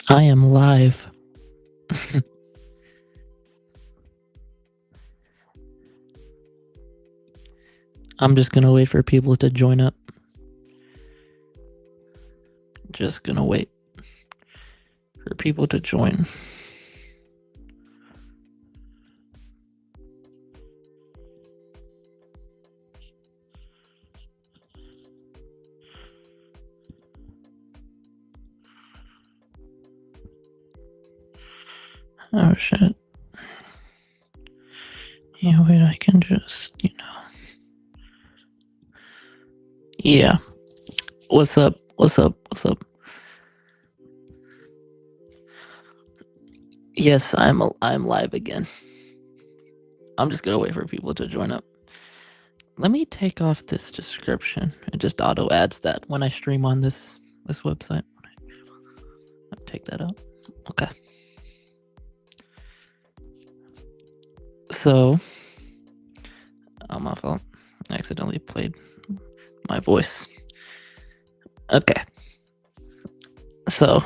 I am live. I'm just gonna wait for people to join up. Just gonna wait for people to join. Oh shit. Yeah, wait, I can just, Yeah. What's up? What's up? What's up? Yes, I'm live again. I'm just gonna wait for people to join up. Let me take off this description. It just auto adds that when I stream on this website. I'll take that out. Okay. So, my fault. I accidentally played my voice. Okay. So,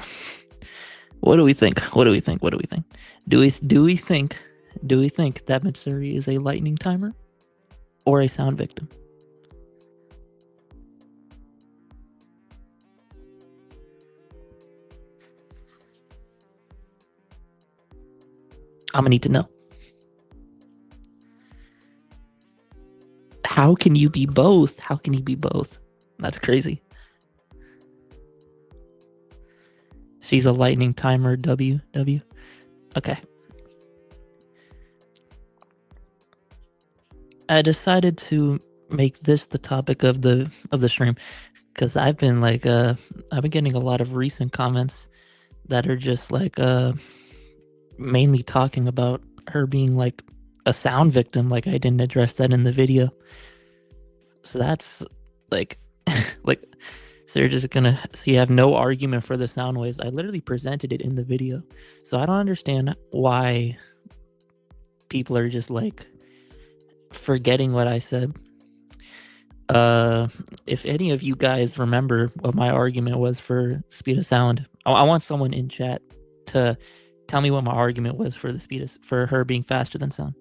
what do we think? What do we think? What do we think? Do we think that Mitsuri is a lightning timer or a sound victim? I'm gonna need to know. How can you be both? How can you be both? That's crazy. She's a lightning timer. W. Okay. I decided to make this the topic of the stream because I've been getting a lot of recent comments that are just mainly talking about her being like a sound victim. Like I didn't address that in the video, so that's like so you're just gonna so you have no argument for the sound waves. I literally presented it in the video, so I don't understand why people are just like forgetting what I said. If any of you guys remember what my argument was for speed of sound, I want someone in chat to tell me what my argument was for for her being faster than sound.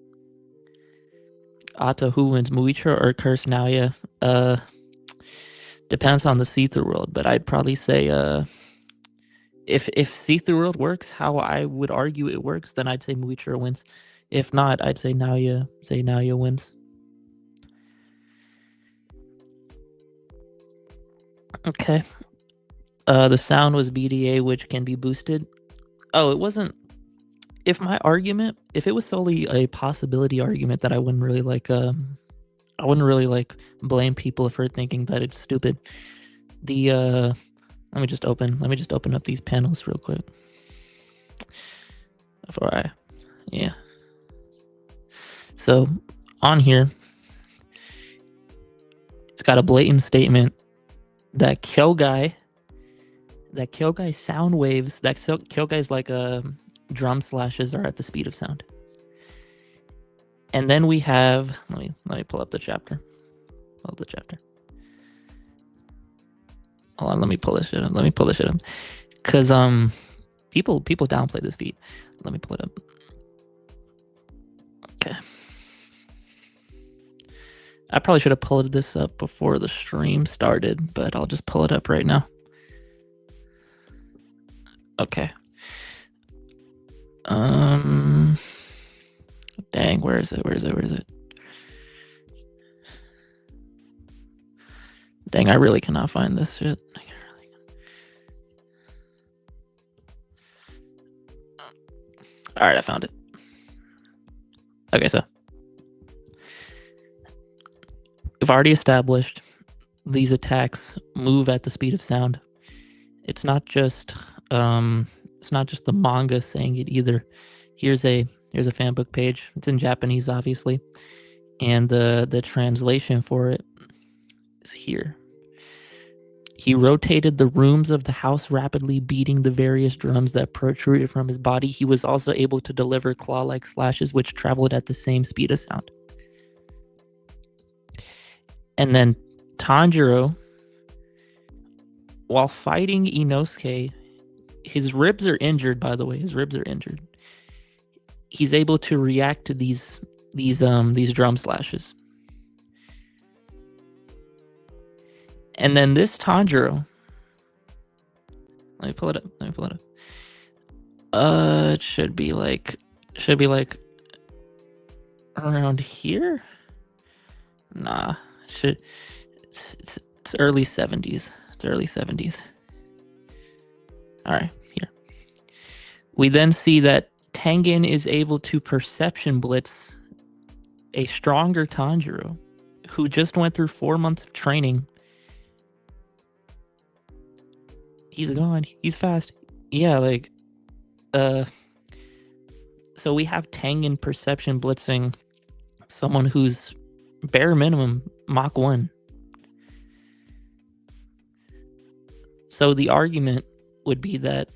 Ato, who wins, Muitra or Curse Naoya? Depends on the see-through world, but I'd probably say if see-through world works how I would argue it works, then I'd say Muitra wins. If not, I'd say Naoya wins. Okay. The sound was BDA, which can be boosted. Oh, it wasn't. If it was solely a possibility argument, that I wouldn't really blame people for thinking that it's stupid. Let me just open up these panels real quick yeah. So on here, it's got a blatant statement that Kyogai sound waves, that Kyogai's drum slashes are at the speed of sound. And then we have, let me pull up the chapter. Hold on, let me pull this shit up. Cause people downplay this beat. Let me pull it up. Okay. I probably should have pulled this up before the stream started, but I'll just pull it up right now. Okay. Dang, where is it? Dang, I really cannot find this shit. All right, I found it. Okay, so we've already established these attacks move at the speed of sound. It's not just the manga saying it either. Here's a fanbook page. It's in Japanese, obviously, and the translation for it is here. He rotated the rooms of the house rapidly, beating the various drums that protruded from his body. He was also able to deliver claw-like slashes, which traveled at the same speed of sound. And then Tanjiro, while fighting Inosuke, his ribs are injured, by the way. His ribs are injured. He's able to react to these drum slashes. And then this Tanjiro, let me pull it up. It should be like around here. Nah, it's early 70s. It's early 70s. All right, here. We then see that Tengen is able to perception blitz a stronger Tanjiro, who just went through 4 months of training. He's gone. He's fast. Yeah, like, so we have Tengen perception blitzing someone who's bare minimum Mach 1. So the argument would be that.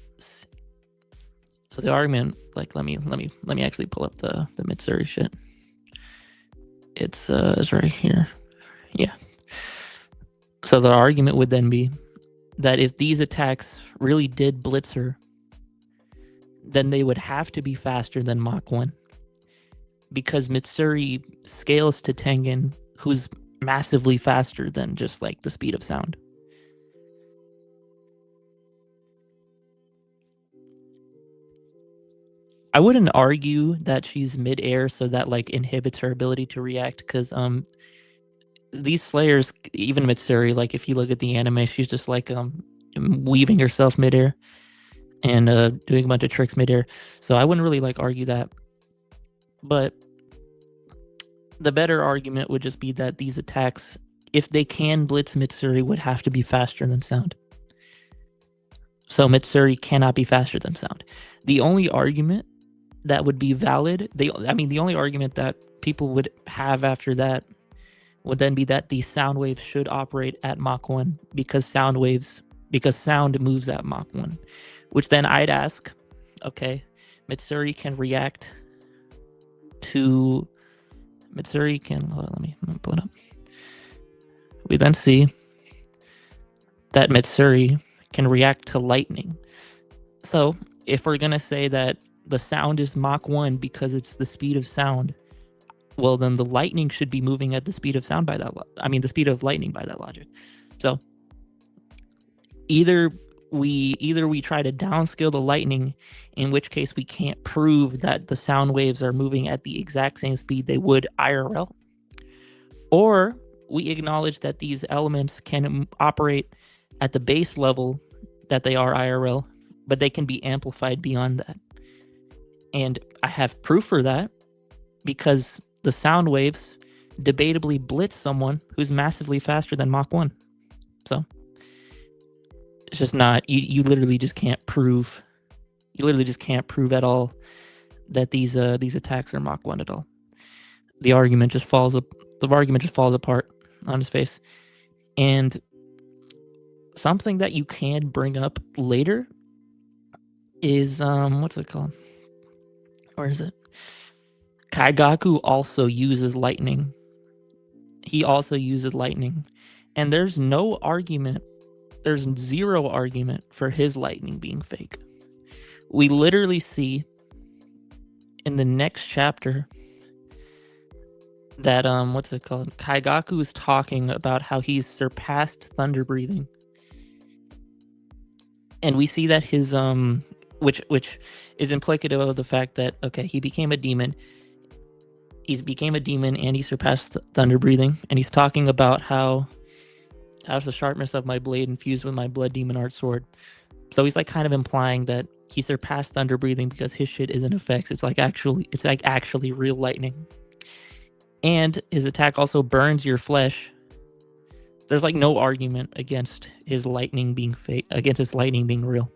So the argument, like, let me actually pull up the Mitsuri shit. It's right here. Yeah. So the argument would then be that if these attacks really did blitz her, then they would have to be faster than Mach 1. Because Mitsuri scales to Tengen, who's massively faster than just like the speed of sound. I wouldn't argue that she's mid-air, so that like inhibits her ability to react, because these slayers, even Mitsuri, like if you look at the anime, she's just like weaving herself mid-air and doing a bunch of tricks mid-air. So I wouldn't really like argue that. But the better argument would just be that these attacks, if they can blitz Mitsuri, would have to be faster than sound. So Mitsuri cannot be faster than sound. The only argument that would be valid, the only argument that people would have after that would then be that the sound waves should operate at Mach 1 because sound moves at Mach 1. Which then I'd ask, okay, Mitsuri can react to... hold on, let me pull it up. We then see that Mitsuri can react to lightning. So if we're going to say that the sound is Mach 1 because it's the speed of sound, well, then the lightning should be moving at the speed of sound by that the speed of lightning by that logic. So either we try to downscale the lightning, in which case we can't prove that the sound waves are moving at the exact same speed they would IRL, or we acknowledge that these elements can operate at the base level that they are IRL, but they can be amplified beyond that. And I have proof for that because the sound waves debatably blitz someone who's massively faster than Mach 1. So it's just not, you literally just can't prove, at all that these attacks are Mach 1 at all. The argument just falls apart on its face. And something that you can bring up later is what's it called? Where is it? Kaigaku also uses lightning. He also uses lightning. And there's zero argument for his lightning being fake. We literally see in the next chapter that Kaigaku is talking about how he's surpassed thunder breathing. And we see that his which is implicative of the fact that, okay, he became a demon. He became a demon and he surpassed thunder breathing. And he's talking about how how's the sharpness of my blade infused with my blood demon art sword. So he's like kind of implying that he surpassed thunder breathing because his shit isn't effects. It's like actually real lightning. And his attack also burns your flesh. There's like no argument against his lightning being fake, against his lightning being real.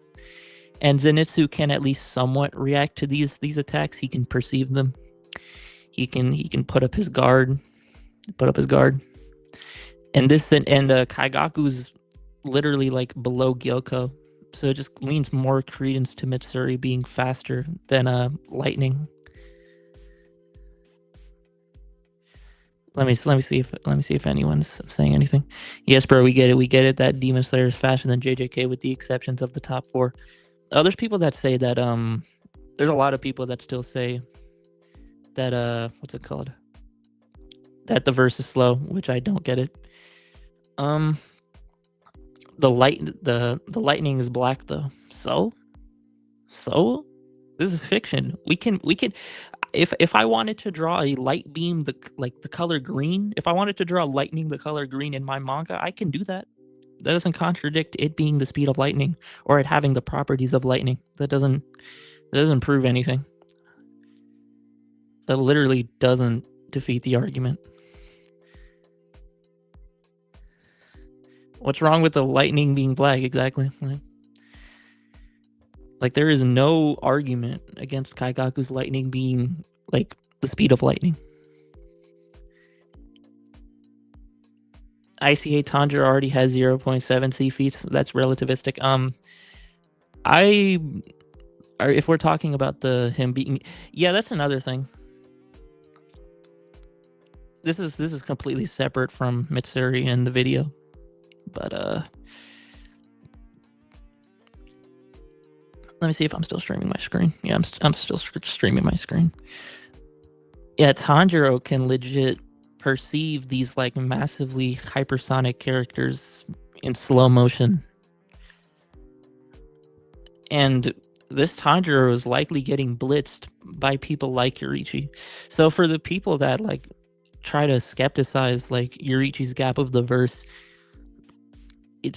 And Zenitsu can at least somewhat react to these attacks. He can perceive them. He can put up his guard. And Kaigaku's literally like below Gyoko. So it just leans more credence to Mitsuri being faster than lightning. Let me see if anyone's saying anything. Yes, bro, we get it. That Demon Slayer is faster than JJK with the exceptions of the top 4. There's people that say that there's a lot of people that still say that what's it called? That the verse is slow, which I don't get it. The lightning is black though. So this is fiction. We can if I wanted to draw a light beam the color green, if I wanted to draw lightning the color green in my manga, I can do that. That doesn't contradict it being the speed of lightning or it having the properties of lightning. That doesn't prove anything. That literally doesn't defeat the argument. What's wrong with the lightning being black? Exactly. Like there is no argument against Kaigaku's lightning being like the speed of lightning. ICA Tanjiro already has 0.7 C feet. So that's relativistic. If we're talking about him being, yeah, that's another thing. This is completely separate from Mitsuri and the video, but let me see if I'm still streaming my screen. Yeah, I'm still streaming my screen. Yeah, Tanjiro can legit perceive these like massively hypersonic characters in slow motion. And this Tanjiro is likely getting blitzed by people like Yoriichi. So for the people that like try to skepticize like Yoriichi's gap of the verse, you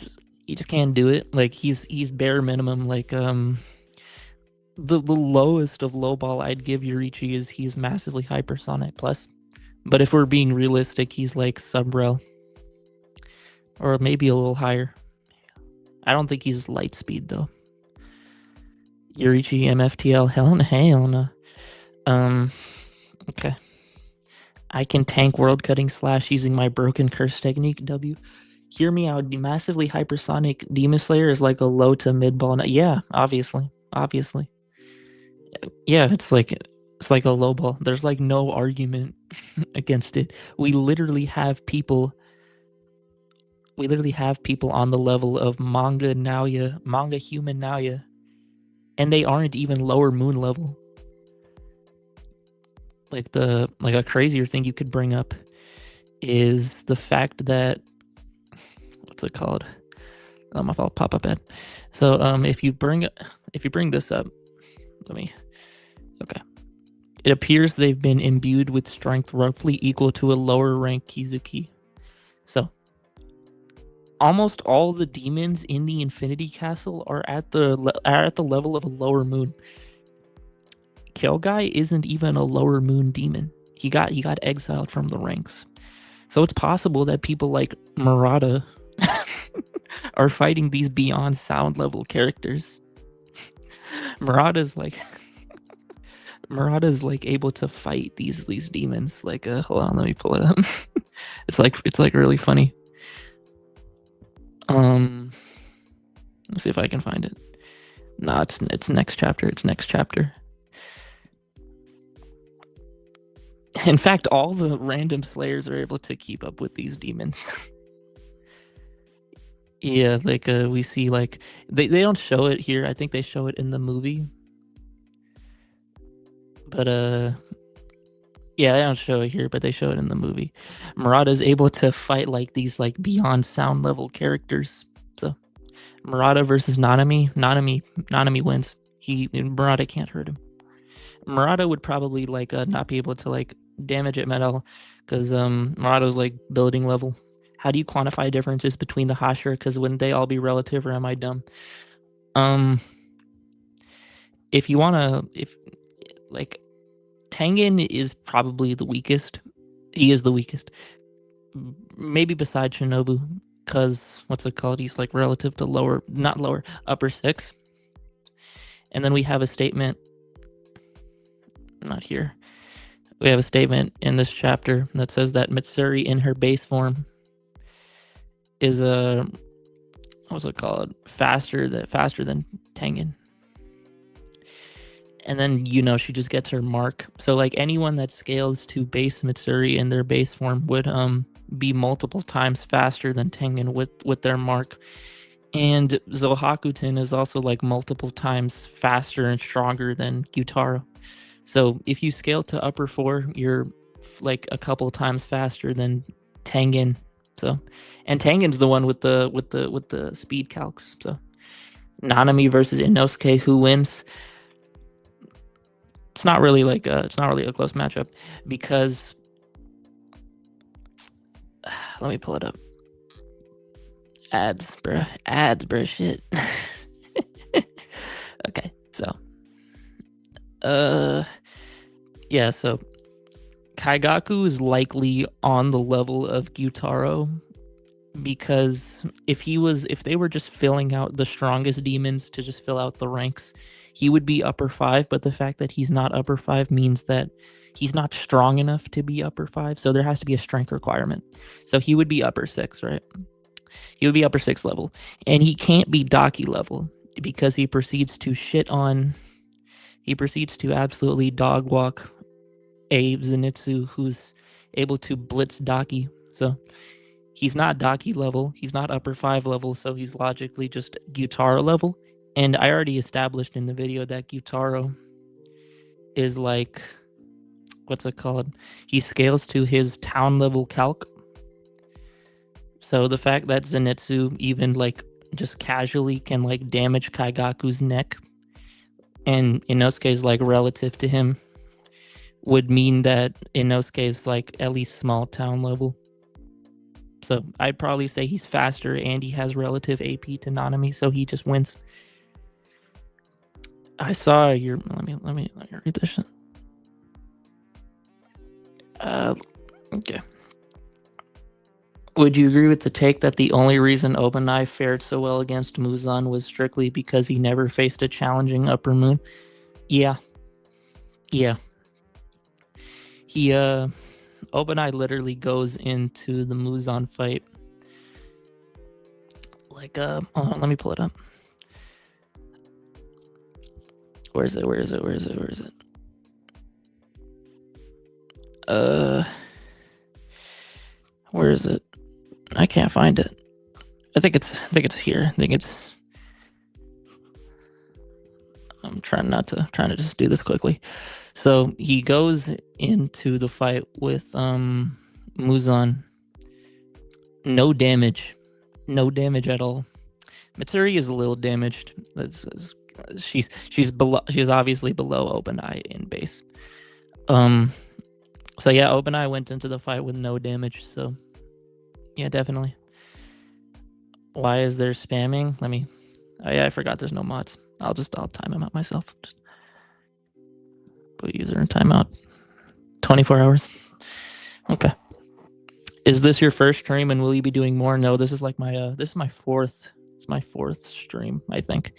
just can't do it. Like he's bare minimum. Like the lowest of lowball I'd give Yoriichi is he's massively hypersonic plus. But if we're being realistic, he's like sub-rel. Or maybe a little higher. I don't think he's light speed though. Yoriichi MFTL, hell no. Okay. I can tank world cutting slash using my broken curse technique. W. Hear me out. Massively hypersonic Demon Slayer is like a low to mid ball. Yeah, obviously. Yeah, it's like a low ball. There's like no argument against it. We literally have people on the level of manga human Naoya, and they aren't even lower moon level. Like a crazier thing you could bring up is the fact that what's it called? My fault. Pop up ad. So if you bring this up, okay. It appears they've been imbued with strength roughly equal to a lower rank Kizuki. So almost all the demons in the Infinity Castle are at the level of a lower moon. Kyogai isn't even a lower moon demon. He got exiled from the ranks. So it's possible that people like Murata are fighting these beyond sound level characters. Murata's like able to fight these demons. Like hold on, let me pull it up. It's like really funny. Let's see if I can find it. No, it's next chapter. It's next chapter. In fact, all the random slayers are able to keep up with these demons. Yeah, like we see like they don't show it here. I think they show it in the movie. But yeah, they don't show it here, but they show it in the movie. Murata is able to fight like these like beyond sound level characters. So Murata versus Nanami. Nanami wins. Murata can't hurt him. Murata would probably like not be able to like damage it at all because Murata's like building level. How do you quantify differences between the Hashira? Because wouldn't they all be relative, or am I dumb? If you wanna, like Tengen is probably the weakest. He is the weakest. Maybe besides Shinobu, because what's it called? He's like relative to upper six. And then we have a statement. Not here. We have a statement in this chapter that says that Mitsuri in her base form is what's it called? Faster than Tengen. And then she just gets her mark. So like anyone that scales to base Mitsuri in their base form would be multiple times faster than Tengen with their mark. And Zohakuten is also like multiple times faster and stronger than Gyutaro. So if you scale to upper 4, you're like a couple times faster than Tengen. So, and Tengen's the one with the speed calcs. So, Nanami versus Inosuke, who wins? It's not really a close matchup because let me pull it up. Ads, bro, shit. Okay, so yeah, so Kaigaku is likely on the level of Gyutaro because if they were just filling out the strongest demons to just fill out the ranks, he would be upper 5, but the fact that he's not upper 5 means that he's not strong enough to be upper 5, so there has to be a strength requirement. So he would be upper 6, right? He would be upper 6 level, and he can't be Daki level because he proceeds to absolutely dog walk a Zenitsu who's able to blitz Daki. So he's not Daki level, he's not upper 5 level, so he's logically just Gyutaro level. And I already established in the video that Gyutaro is like, what's it called? He scales to his town level calc. So the fact that Zenitsu even like just casually can like damage Kaigaku's neck and Inosuke's like relative to him would mean that Inosuke is like at least small town level. So I'd probably say he's faster and he has relative AP to Nanami, so he just wins. I saw your. Let me read this shit. Okay. Would you agree with the take that the only reason OpenEye fared so well against Muzan was strictly because he never faced a challenging upper moon? Yeah. He OpenEye literally goes into the Muzan fight like hold on, let me pull it up. Where is it? Where is it? I can't find it. I think it's here. I'm trying to just do this quickly. So he goes into the fight with Muzan. No damage at all. Mitsuri is a little damaged. She's obviously below OpenEye in base. So yeah, OpenEye went into the fight with no damage. So yeah, definitely. Why is there spamming? I forgot there's no mods. I'll time him out myself. Just put user in timeout. 24 hours. Okay. Is this your first stream and will you be doing more? No, this is like my fourth. It's my fourth stream, I think.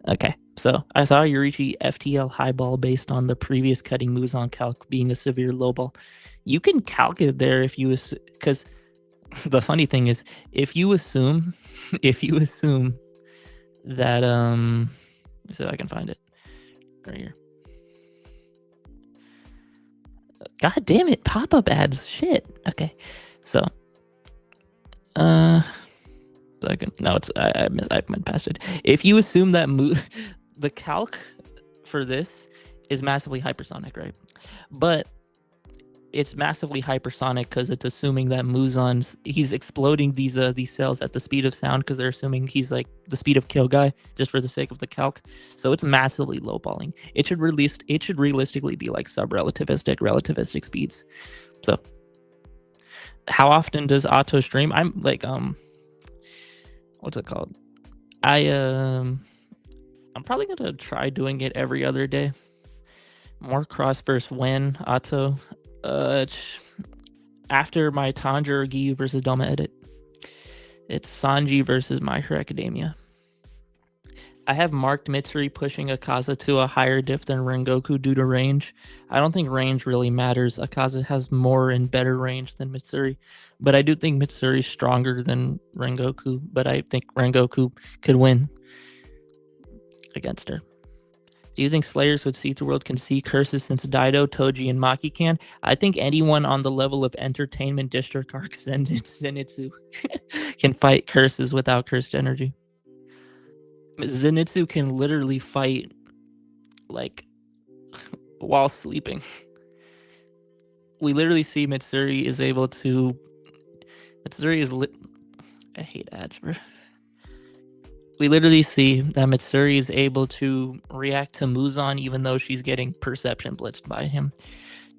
Okay, so I saw Yurichi FTL highball based on the previous cutting moves on calc being a severe lowball. You can calc it there if you because the funny thing is if you assume that so I can find it right here. God damn it, pop-up ads, shit. Okay, so I went past it. If you assume that the calc for this is massively hypersonic, right? But it's massively hypersonic because it's assuming that Muzan's he's exploding these cells at the speed of sound because they're assuming he's like the speed of kill guy just for the sake of the calc. So it's massively lowballing. It should realistically be like relativistic speeds. So how often does Otto stream? I'm like what's it called? I'm probably gonna try doing it every other day. More cross versus when Otto. After my Tanjiro Giyu versus Doma edit. It's Sanji versus My Hero Academia. I have marked Mitsuri pushing Akaza to a higher diff than Rengoku due to range. I don't think range really matters. Akaza has more and better range than Mitsuri. But I do think Mitsuri is stronger than Rengoku. But I think Rengoku could win against her. Do you think Slayers with See Through World can see curses since Daido, Toji, and Maki can? I think anyone on the level of Entertainment District Arc Zenitsu can fight curses without cursed energy. Zenitsu can literally fight like while sleeping. We literally see Mitsuri is able to. Mitsuri is lit. I hate ads, bro. We literally see that Mitsuri is able to react to Muzan even though she's getting perception blitzed by him.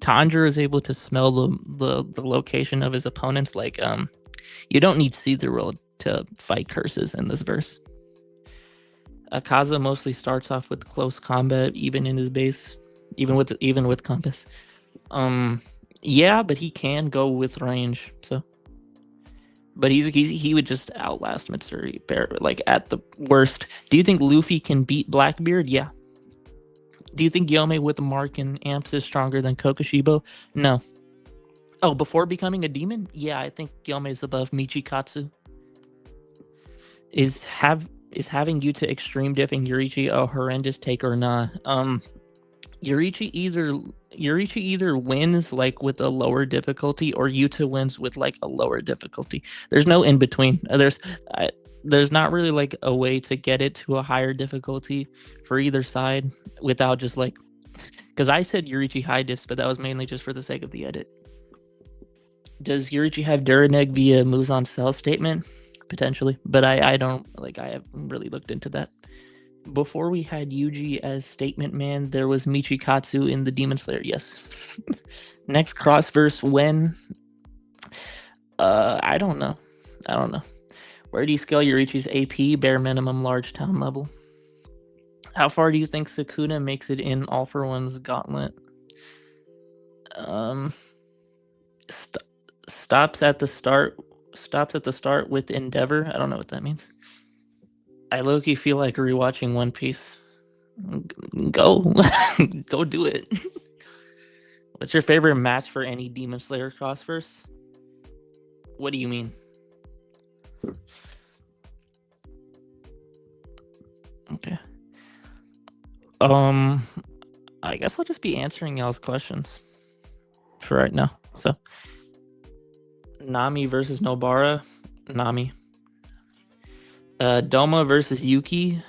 Tanjiro is able to smell the location of his opponents. Like, you don't need see the world to fight curses in this verse. Akaza mostly starts off with close combat, even in his base, even with compass. Yeah, but he can go with range. So, but he would just outlast Mitsuri, like at the worst. Do you think Luffy can beat Blackbeard? Yeah. Do you think Yome with Mark and Amps is stronger than Kokushibo? No. Oh, before becoming a demon? Yeah, I think Yome is above Michikatsu. Is having you to extreme dipping Yurichi a horrendous take or not? Yurichi either wins like with a lower difficulty or Yuta wins with like a lower difficulty. There's no in between. There's not really like a way to get it to a higher difficulty for either side without just like, because I said Yurichi high diffs, but that was mainly just for the sake of the edit. Does Yurichi have Duraneg via Muzan cell statement? Potentially, but I don't like. I haven't really looked into that. Before we had Yuji as statement man, there was Michikatsu in the Demon Slayer. Yes. Next crossverse when? I don't know. Where do you scale Yurichi's AP? Bare minimum, large town level. How far do you think Sukuna makes it in All for One's Gauntlet? Stops at the start with Endeavor. I don't know what that means. I low-key feel like rewatching One Piece. Go do it. What's your favorite match for any Demon Slayer crossverse? What do you mean? Okay. I guess I'll just be answering y'all's questions for right now. So, Nami versus Nobara. Nami. Doma versus Yuki.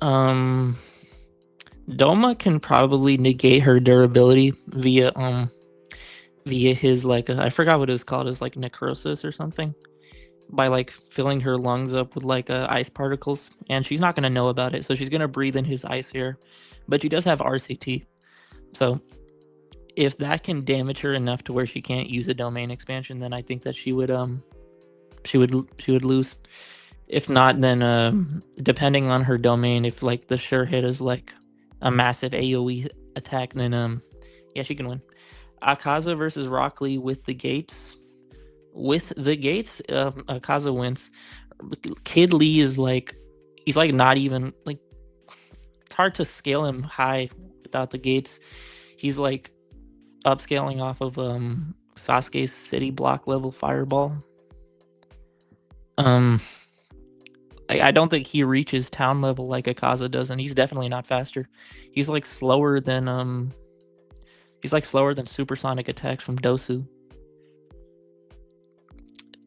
Doma can probably negate her durability via his like I forgot what it was called. It was like necrosis or something, by like filling her lungs up with like ice particles, and she's not gonna know about it, so she's gonna breathe in his ice air. But she does have RCT, so if that can damage her enough to where she can't use a domain expansion, then I think that she would lose. If not, then depending on her domain, if like the sure hit is like a massive AoE attack, then yeah, she can win. Akaza versus Rock Lee with the gates. With the gates, Akaza wins. Kid Lee is like, he's like not even like, it's hard to scale him high without the gates. He's like upscaling off of Sasuke's city block level fireball. I don't think he reaches town level like Akaza does, and he's definitely not faster. He's like slower than supersonic attacks from Dosu.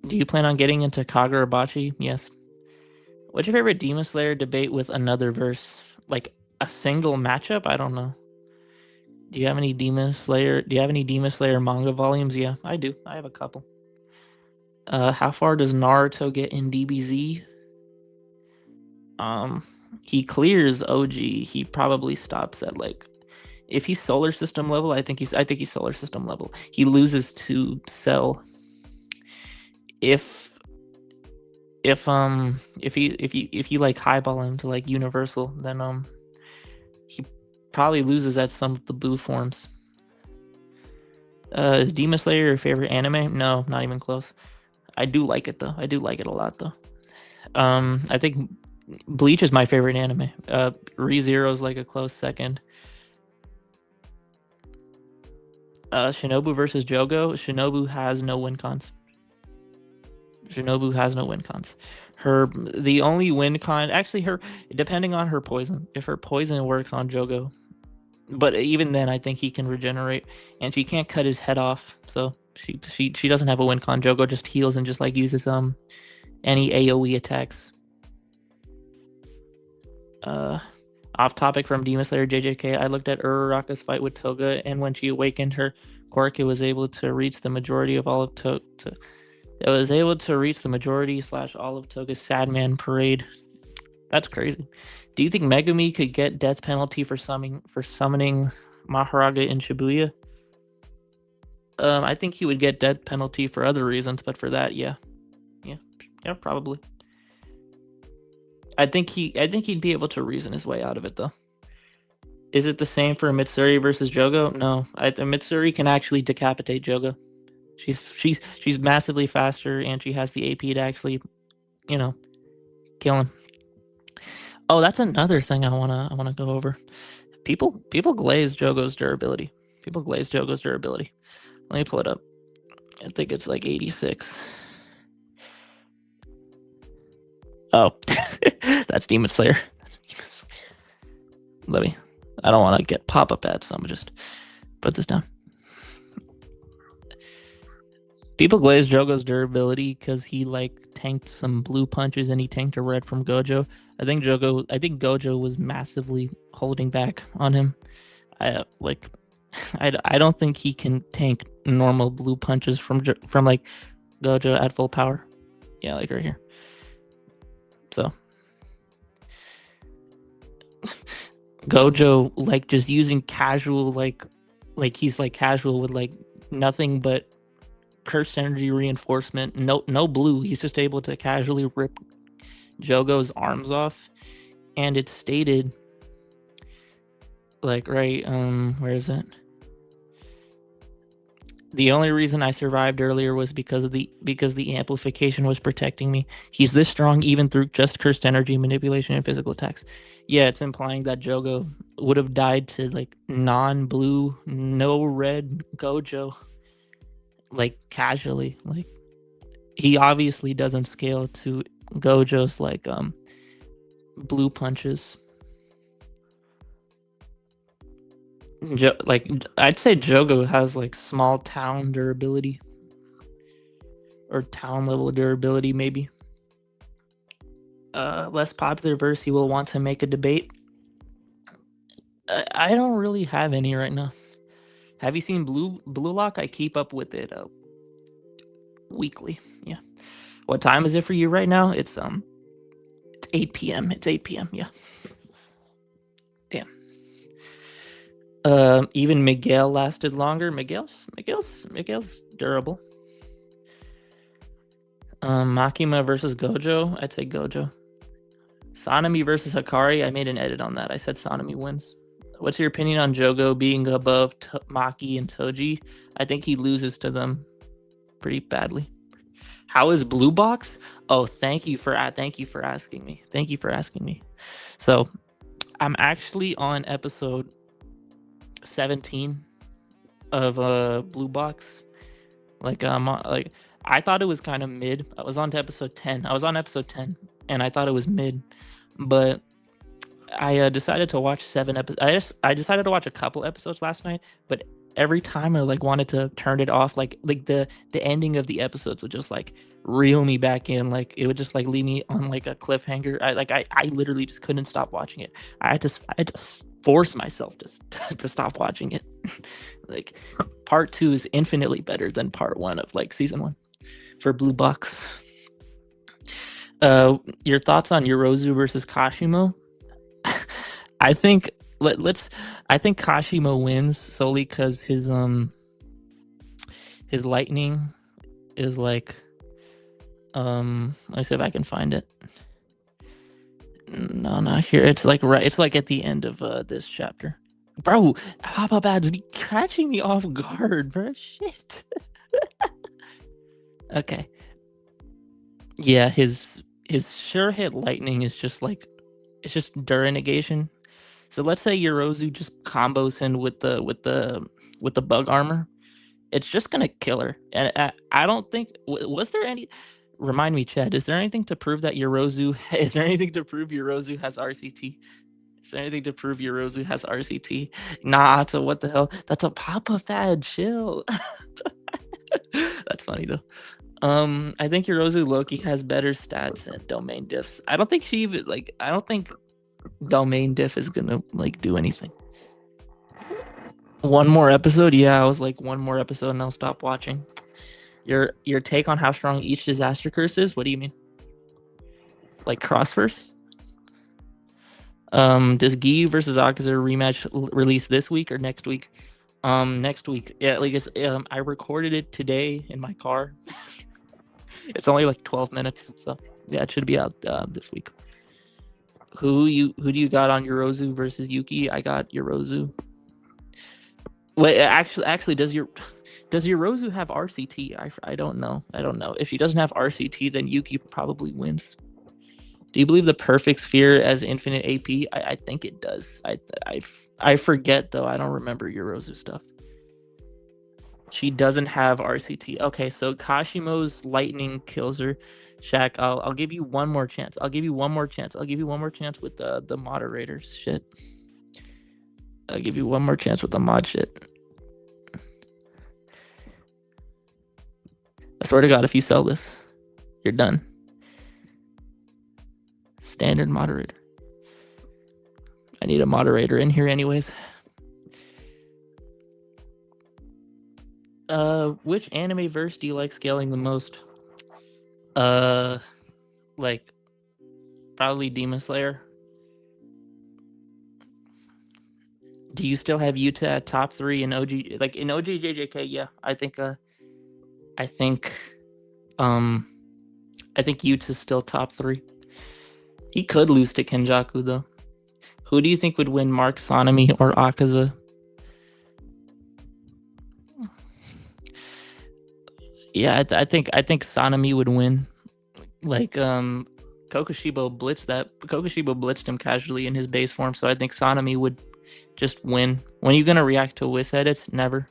Do you plan on getting into Kagurabachi? Yes. What's your favorite Demon Slayer debate with another verse? Like a single matchup? I don't know. Do you have any Demon Slayer manga volumes? Yeah, I do. I have a couple. How far does Naruto get in DBZ? He clears OG. He probably stops at like, if he's solar system level, I think he's solar system level. He loses to Cell. If you like highball him to like universal, then he probably loses at some of the Boo forms. Is Demon Slayer your favorite anime? No, not even close. I do like it though. I do like it a lot though. I think Bleach is my favorite anime. ReZero is like a close second. Shinobu versus Jogo. Shinobu has no win cons. The only win con, actually, depending on her poison. If her poison works on Jogo, but even then, I think he can regenerate, and she can't cut his head off, so she doesn't have a win con. Jogo just heals and just like uses any AoE attacks. Off topic from Demon Slayer JJK, I looked at Uraraka's fight with Toga, and when she awakened her quirk, it was able to reach the majority of all of Toga. It was able to reach the majority / all of Toga's Sadman parade. That's crazy. Do you think Megumi could get death penalty for summoning Maharaga in Shibuya? I think he would get death penalty for other reasons, but for that, yeah, probably. I think he'd be able to reason his way out of it, though. Is it the same for Mitsuri versus Jogo? No, Mitsuri can actually decapitate Jogo. She's massively faster, and she has the AP to actually, kill him. Oh, that's another thing I wanna go over. People glaze Jogo's durability. Let me pull it up. I think it's like 86. Oh, that's Demon Slayer. I don't want to get pop-up ads, so I'm just put this down. People glaze Jogo's durability because he tanked some blue punches and he tanked a red from Gojo. I think Gojo was massively holding back on him. I don't think he can tank normal blue punches from Gojo at full power. Yeah, right here. So Gojo just using casual he's casual with nothing but cursed energy reinforcement, no blue. He's just able to casually rip Jogo's arms off, and it's stated where is it? The only reason I survived earlier was because the amplification was protecting me. He's this strong even through just cursed energy manipulation and physical attacks. Yeah, it's implying that Jogo would have died to non-blue, no red Gojo, casually. He obviously doesn't scale to Gojo's blue punches. I'd say Jogo has small town durability or town level durability, maybe. Less popular verse you will want to make a debate. I don't really have any right now. Have you seen Blue Lock? I keep up with it weekly. Yeah. What time is it for you right now? It's 8 p.m. It's 8 p.m. Yeah. Damn. Even Miguel lasted longer. Miguel's durable. Makima versus Gojo. I'd say Gojo. Sanemi versus Hikari. I made an edit on that. I said Sanemi wins. What's your opinion on Jogo being above Maki and Toji? I think he loses to them pretty badly. How is Blue Box? Oh, thank you for asking me. So, I'm actually on episode 17 of Blue Box. I thought it was kind of mid. I was on episode 10, and I thought it was mid, but I decided to watch 7 episodes. I decided to watch a couple episodes last night, but every time I wanted to turn it off, the ending of the episodes would just reel me back in. It would just leave me on a cliffhanger. I literally just couldn't stop watching it. I had to force myself to stop watching it. Part 2 is infinitely better than part 1 of season 1 for Blue Box. Your thoughts on Yorozu versus Kashimo? I think Kashimo wins solely because his lightning is let's see if I can find it. No, not here. It's right. It's at the end of this chapter. Bro, pop-up ads be catching me off guard, bro. Shit. Okay. Yeah, his sure hit lightning is just it's just Dura negation. So let's say Yorozu just combos him with the bug armor. It's just gonna kill her. And I don't think was there any. Remind me, Chad. Is there anything to prove that Yorozu? Is there anything to prove Yorozu has RCT? Is there anything to prove Yorozu has RCT? Nah. So what the hell? That's a pop-up ad. Chill. That's funny though. I think Yorozu Loki has better stats and domain diffs. I don't think she even like. I don't think domain diff is gonna like do anything. One more episode? Yeah, I was like one more episode and I'll stop watching. Your take on how strong each disaster curse is? What do you mean? Like crossverse? Does Gi versus Akaza rematch release this week or next week? Next week. Yeah, like it's I recorded it today in my car. It's only like 12 minutes, so yeah, it should be out this week. Who do you got on Yorozu versus Yuki? I got Yorozu. Wait, actually, does Yorozu have RCT? I don't know. I don't know. If she doesn't have RCT, then Yuki probably wins. Do you believe the perfect sphere as infinite AP? I think it does. I forget though. I don't remember Yorozu stuff. She doesn't have RCT. Okay, so Kashimo's lightning kills her. Shaq, I'll give you one more chance. I'll give you one more chance with the moderators shit. I'll give you one more chance with the mod shit. I swear to God, if you sell this, you're done. Standard moderator. I need a moderator in here anyways. Which anime verse do you like scaling the most? Like probably Demon Slayer. Do you still have Yuta at top 3 in OG? Like in OG JJK, yeah. I think Yuta's still top 3. He could lose to Kenjaku though. Who do you think would win, Mark Sanemi or Akaza? Yeah, I think Sanemi would win. Like Kokushibo blitzed him casually in his base form, so I think Sanemi would just win. When are you gonna react to Wiss edits? Never.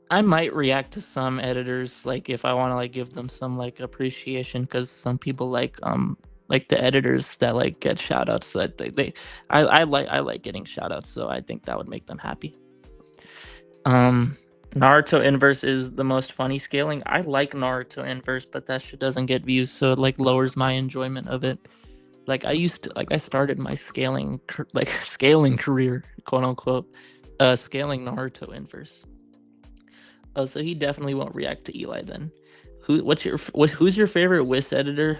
I might react to some editors, like if I want to like give them some like appreciation, because some people like the editors that like get shout outs that I like getting shout outs, so I think that would make them happy. Naruto Inverse is the most funny scaling. I like Naruto Inverse, but that shit doesn't get views, so it like lowers my enjoyment of it. Like I started my scaling career, quote unquote, scaling Naruto Inverse. Oh, so he definitely won't react to Eli then. Who's your favorite Wiss editor?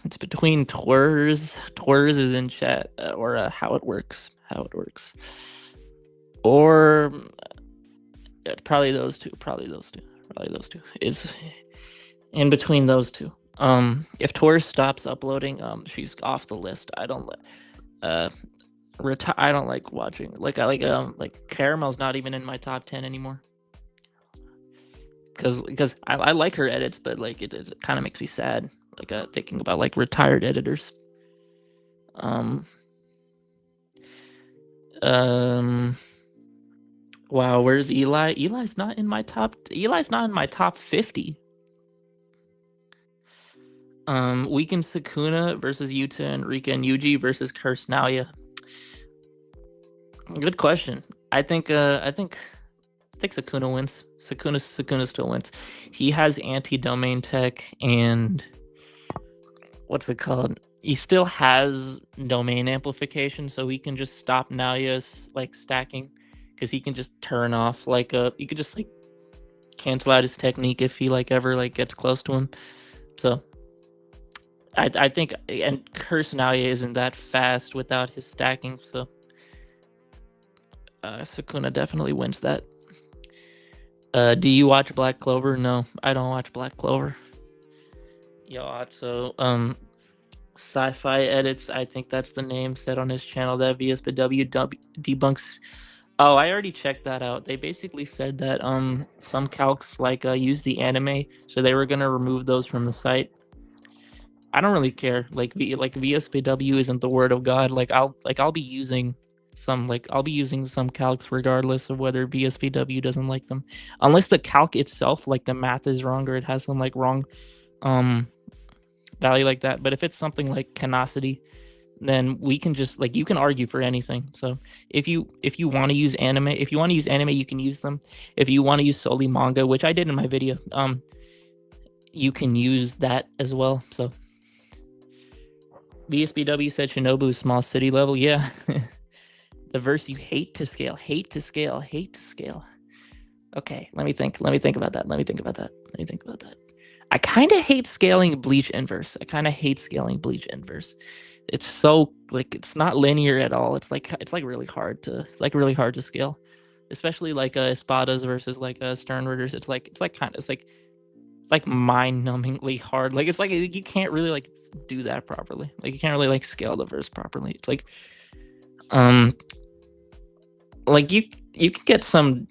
It's between Twers. Twers is in chat, or how it works. Or probably those two. Is in between those two. If Twers stops uploading, she's off the list. I don't like watching. Like Caramel's not even in my top 10 anymore. Because I like her edits, but like it kind of makes me sad. Like thinking about like retired editors. Wow, where's Eli? Eli's not in my top 50. Weekend Sakuna versus Yuta and Rika and Yuji versus Curse Naoya. Good question. I think Sakuna wins. Sakuna still wins. He has anti-domain tech and what's it called? He still has domain amplification, so he can just stop Naoya's like stacking, because he can just turn off like you could just like cancel out his technique if he like ever like gets close to him. So I think, and Curse Naoya isn't that fast without his stacking, so Sakuna definitely wins that. Do you watch Black Clover? No, I don't watch Black Clover. Yo, so sci-fi edits, I think that's the name, said on his channel that VSPW debunks. Oh, I already checked that out. They basically said that some calcs like use the anime, so they were gonna remove those from the site. I don't really care. Like VSPW isn't the word of God. I'll be using some calcs regardless of whether VSPW doesn't like them, unless the calc itself, like the math is wrong or it has some like wrong value like that. But if it's something like canosity, then we can just like you can argue for anything. So if you want to use anime, you can use them. If you want to use solely manga, which I did in my video, you can use that as well. So BSBW said Shinobu is small city level. Yeah. The verse you hate to scale. Okay, let me think about that. I kind of hate scaling Bleach inverse. It's so like it's not linear at all. It's like really hard to scale, especially like Espadas versus like Sternritters. It's like mind-numbingly hard. Like it's like you can't really like do that properly. Like you can't really like scale the verse properly. It's like you can get some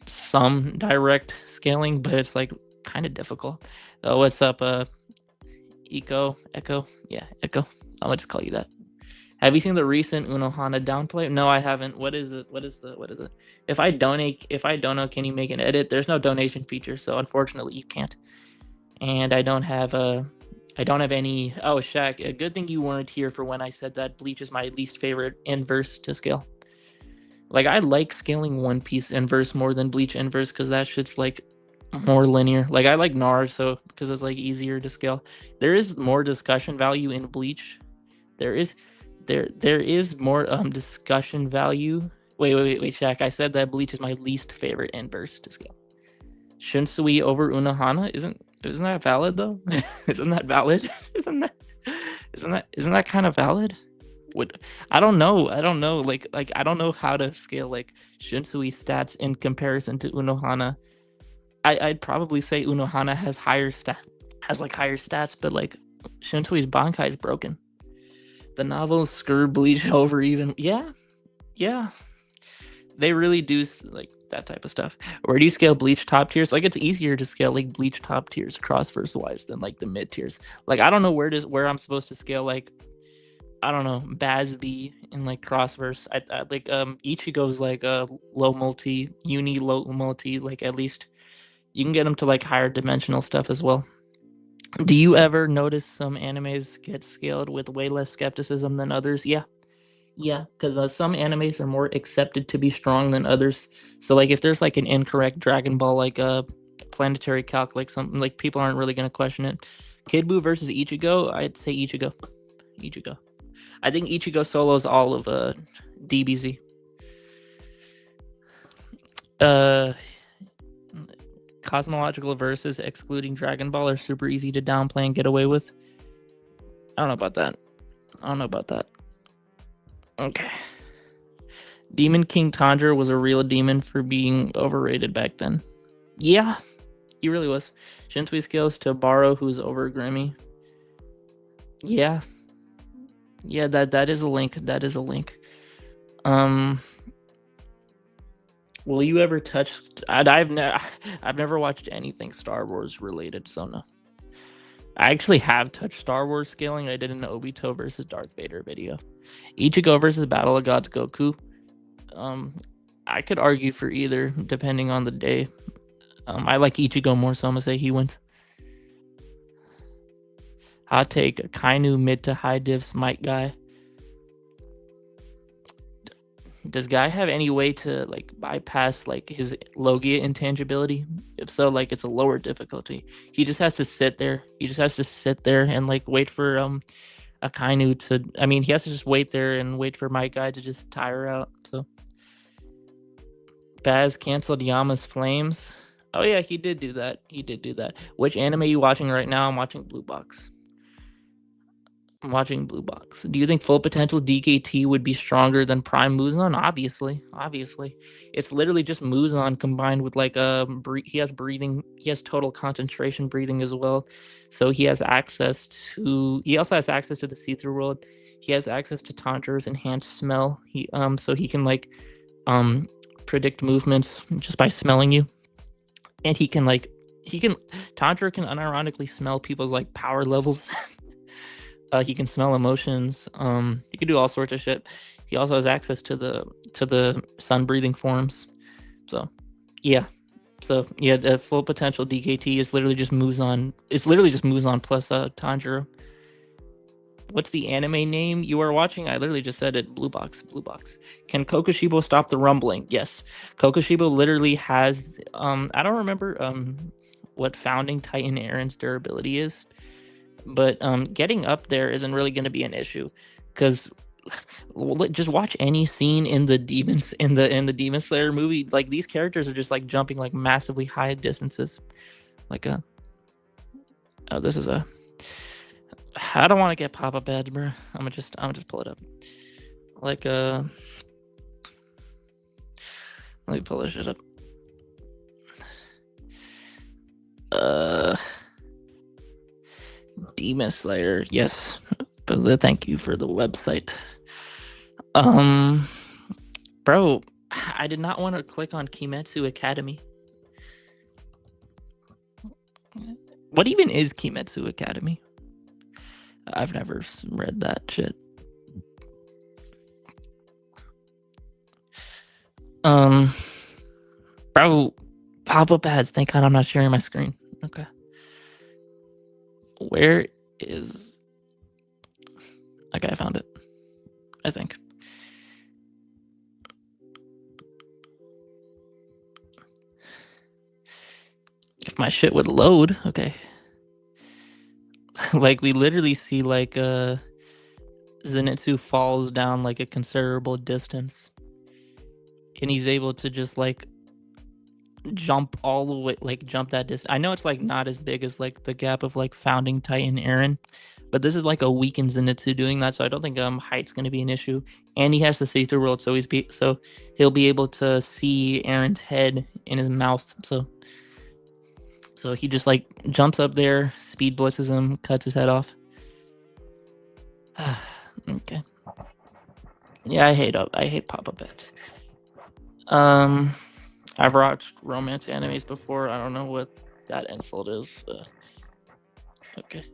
direct scaling, but it's like kind of difficult. Oh, what's up, Echo? Yeah, Echo. I'll just call you that. Have you seen the recent Unohana downplay? No, I haven't. What is it? If I donate, can you make an edit? There's no donation feature, so unfortunately you can't. And I don't have any. Oh, Shaq, a good thing you weren't here for when I said that Bleach is my least favorite inverse to scale. Like I like scaling One Piece inverse more than Bleach inverse because that shit's like more linear. Like I like Naruto because it's like easier to scale. There is more discussion value in Bleach. There is more discussion value. Wait, Shaq. I said that Bleach is my least favorite inverse to scale. Shunsui over Unohana isn't that valid though? Isn't that valid? Isn't that kind of valid? I don't know. Like I don't know how to scale like Shunsui stats in comparison to Unohana. I'd probably say Unohana has higher stats, but like Shunsui's Bankai is broken. The novels screw Bleach over even. Yeah. They really do like that type of stuff. Where do you scale Bleach top tiers? Like it's easier to scale like Bleach top tiers cross-verse wise than like the mid tiers. Like I don't know where I'm supposed to scale like I don't know Bazby in like cross-verse. I like Ichigo's like low multi, uni low multi. Like at least you can get them to like higher dimensional stuff as well. Do you ever notice some animes get scaled with way less skepticism than others? Yeah, because some animes are more accepted to be strong than others. So like if there's like an incorrect Dragon Ball like a planetary calc, like something like people aren't really gonna question it. Kid Buu versus Ichigo, I'd say Ichigo. I think Ichigo solos all of DBZ. Cosmological verses excluding Dragon Ball are super easy to downplay and get away with. I don't know about that. Okay. Demon King Tanjiro was a real demon for being overrated back then. Yeah, he really was. Shinsui scales to Baro, who's over Grimmy. Yeah, that is a link. Will you ever touch? I've never watched anything Star Wars related, so no. I actually have touched Star Wars scaling. I did an Obito versus Darth Vader video. Ichigo versus Battle of Gods Goku. I could argue for either, depending on the day. I like Ichigo more, so I'm gonna say he wins. Hot take: Kainu mid to high diffs Mike guy. Does Guy have any way to like bypass like his Logia intangibility? If so, like it's a lower difficulty. He just has to sit there. And like wait for Akainu to. I mean, he has to just wait there and wait for my guy to just tire out. So Baz canceled Yama's Flames. Oh yeah, he did do that. Which anime are you watching right now? I'm watching Blue Box. Do you think Full Potential DKT would be stronger than Prime Muzan? Obviously. It's literally just Muzan combined with like he has breathing, he has total concentration breathing as well. So he also has access to the see-through world. He has access to Tanjiro's enhanced smell. So he can like predict movements just by smelling you. And Tanjiro can unironically smell people's like power levels. He can smell emotions. He can do all sorts of shit. He also has access to the sun breathing forms. So the Full Potential DKT is literally just Muzan. It's literally just Muzan plus Tanjiro. What's the anime name you are watching? I literally just said it. Blue Box. Blue Box. Can Kokushibo stop the rumbling? Yes. Kokushibo literally has. I don't remember what founding Titan Aaron's durability is, but getting up there isn't really going to be an issue, because just watch any scene in the Demon Slayer movie. Like, these characters are just like jumping like massively high distances. Like this is a. I don't want to get pop-up ads, bro. I'm gonna just pull it up. Like let me pull this shit up. Demon Slayer, yes. But thank you for the website. Bro, I did not want to click on Kimetsu Academy. What even is Kimetsu Academy? I've never read that shit. Bro, pop-up ads. Thank God I'm not sharing my screen. Okay. Where is... Okay, I found it. I think. If my shit would load, okay. Like, we literally see like Zenitsu falls down like a considerable distance, and he's able to just like jump all the way, like jump that distance. I know it's like not as big as like the gap of like founding Titan Eren, but this is like a weakened Zenitsu doing that, so I don't think height's going to be an issue. And he has the see-through world, so he'll be able to see Eren's head in his mouth. So he just like jumps up there, speed blitzes him, cuts his head off. Okay. Yeah, I hate pop-up ads. I've watched romance animes before. I don't know what that insult is. Okay.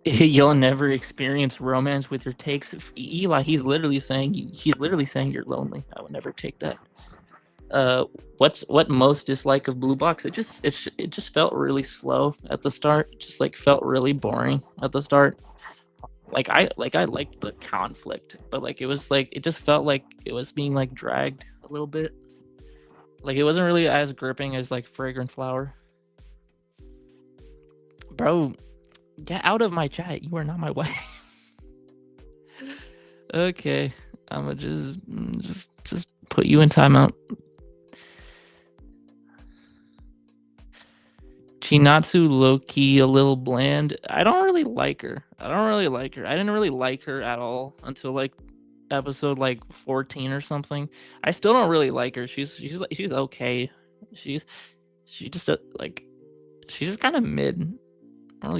You'll never experience romance with your takes. Eli, he's literally saying you're lonely. I would never take that. What most dislike of Blue Box? It just felt really slow at the start. It just like felt really boring at the start. I liked the conflict, but like it just felt like it was being like dragged a little bit. Like, it wasn't really as gripping as like Fragrant Flower. Bro, get out of my chat. You are not my wife. Okay, I'ma just put you in timeout. Chinatsu low-key a little bland. I don't really like her. I didn't really like her at all until like episode like 14 or something. I still don't really like her. She's okay. She's just kind of mid. I don't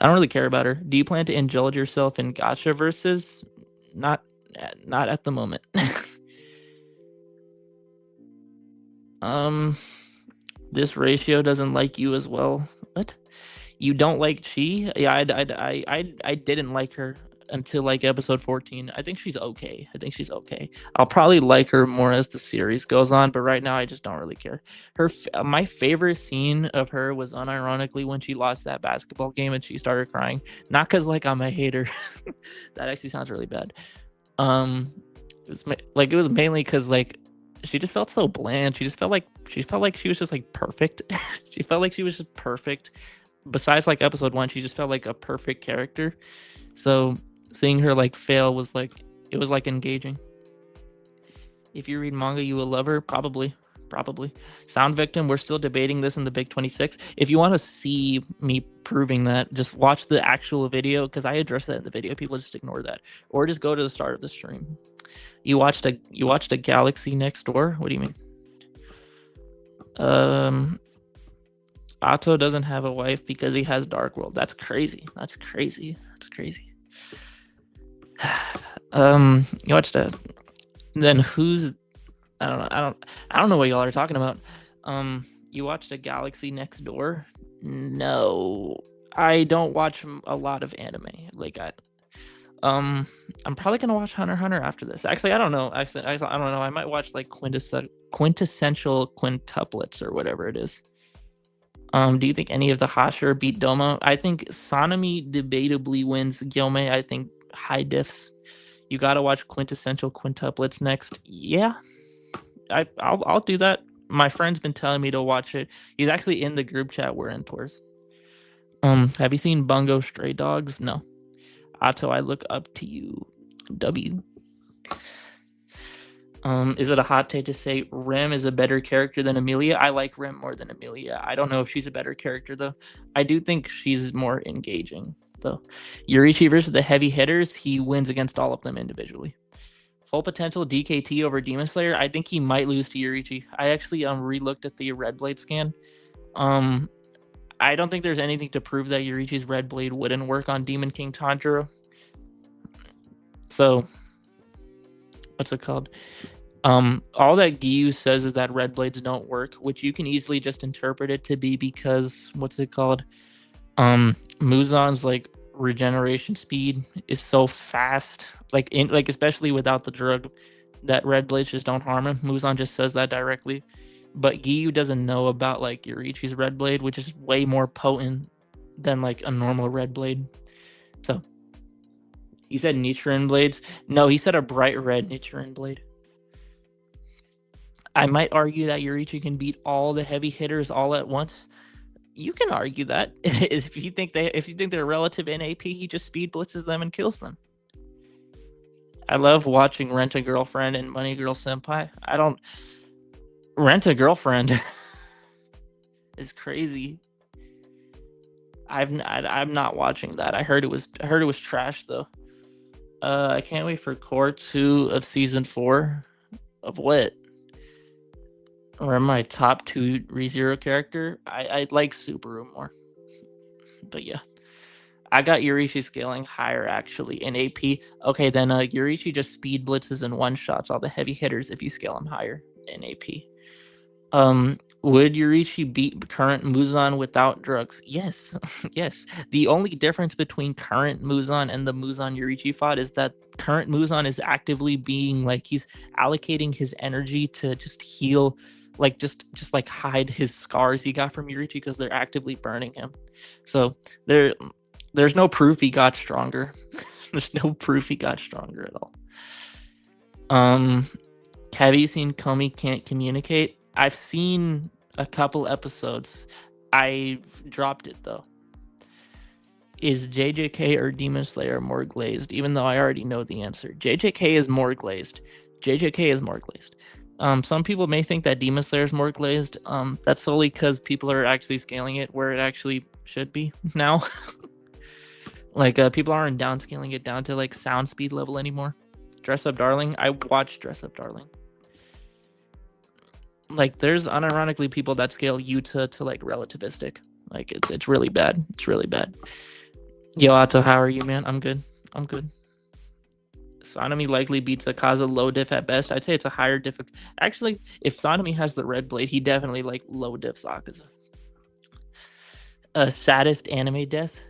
really care about her. Do you plan to indulge yourself in gacha versus? Not at the moment. This ratio doesn't like you as well. What? You don't like Chi? Yeah, I didn't like her until like episode 14. I think she's okay. I'll probably like her more as the series goes on, but right now I just don't really care. My favorite scene of her was unironically when she lost that basketball game and she started crying. Not because like I'm a hater. That actually sounds really bad. It was mainly because like she just felt so bland. She felt like she was just like perfect. She felt like she was just perfect. Besides like episode 1, she just felt like a perfect character. So seeing her like fail was like engaging. If you read manga, you will love her. Probably. Sound Victim, we're still debating this in the Big 26. If you want to see me proving that, just watch the actual video, because I addressed that in the video. People just ignore that, or just go to the start of the stream. You watched a Galaxy Next Door? What do you mean? Otto doesn't have a wife because he has Dark World. That's crazy. You watched a... Then who's... I don't know what y'all are talking about. You watched a Galaxy Next Door? No, I don't watch a lot of anime. I'm probably gonna watch Hunter x Hunter after this. Actually, I don't know. I don't know. I might watch like quintessential quintuplets or whatever it is. Do you think any of the Hashira beat Doma? I think Sanemi debatably wins Gyomei. I think high diffs. You gotta watch quintessential quintuplets next. Yeah, I'll do that. My friend's been telling me to watch it. He's actually in the group chat we're in, Tours. Have you seen Bungo Stray Dogs? No. Otto, I look up to you. W. Is it a hot take to say Rem is a better character than Amelia? I like Rem more than Amelia. I don't know if she's a better character though. I do think she's more engaging though. Yurichi versus the heavy hitters, he wins against all of them individually. Full potential DKT over Demon Slayer. I think he might lose to Yurichi. I actually re-looked at the Red Blade scan. I don't think there's anything to prove that Yurichi's Red Blade wouldn't work on Demon King Tanjiro. So, what's it called? All that Giyu says is that red blades don't work, which you can easily just interpret it to be because what's it called? Muzan's like regeneration speed is so fast, like especially without the drug, that red blades just don't harm him. Muzan just says that directly, but Giyu doesn't know about like Yurichi's red blade, which is way more potent than like a normal red blade. So he said Nichiren blades. No, he said a bright red Nichiren blade. I might argue that Yurichi can beat all the heavy hitters all at once. You can argue that if you think they're relative in AP, he just speed blitzes them and kills them. I love watching Rent a Girlfriend and Money Girl Senpai. I don't Rent a Girlfriend is crazy. I'm not watching that. I heard it was trash though. I can't wait for Core 2 of Season 4. Of what? Or my top 2 ReZero character? I like Subaru more. But yeah. I got Yurichi scaling higher actually in AP. Okay, then Yurichi just speed blitzes and one-shots all the heavy hitters if you scale him higher in AP. Would Yurichi beat current Muzan without drugs? Yes. Yes. The only difference between current Muzan and the Muzan Yurichi fought is that current Muzan is actively being like he's allocating his energy to just heal, like just like hide his scars he got from Yurichi because they're actively burning him. So there's no proof he got stronger. There's no proof he got stronger at all. Have you seen Komi Can't Communicate? I've seen a couple episodes. I dropped it though. Is JJK or Demon Slayer more glazed? Even though I already know the answer. JJK is more glazed. JJK is more glazed. Some people may think that Demon Slayer is more glazed. That's solely because people are actually scaling it where it actually should be now. Like people aren't downscaling it down to like sound speed level anymore. Dress Up Darling. I watched Dress Up Darling. Like there's unironically people that scale Yuta to like relativistic. Like it's really bad. It's really bad. Yo, Otto, how are you, man? I'm good. Sanemi likely beats Akaza low diff at best. I'd say it's a higher diff. Actually, if Sanemi has the red blade, he definitely like low diffs Akaza. Saddest anime death?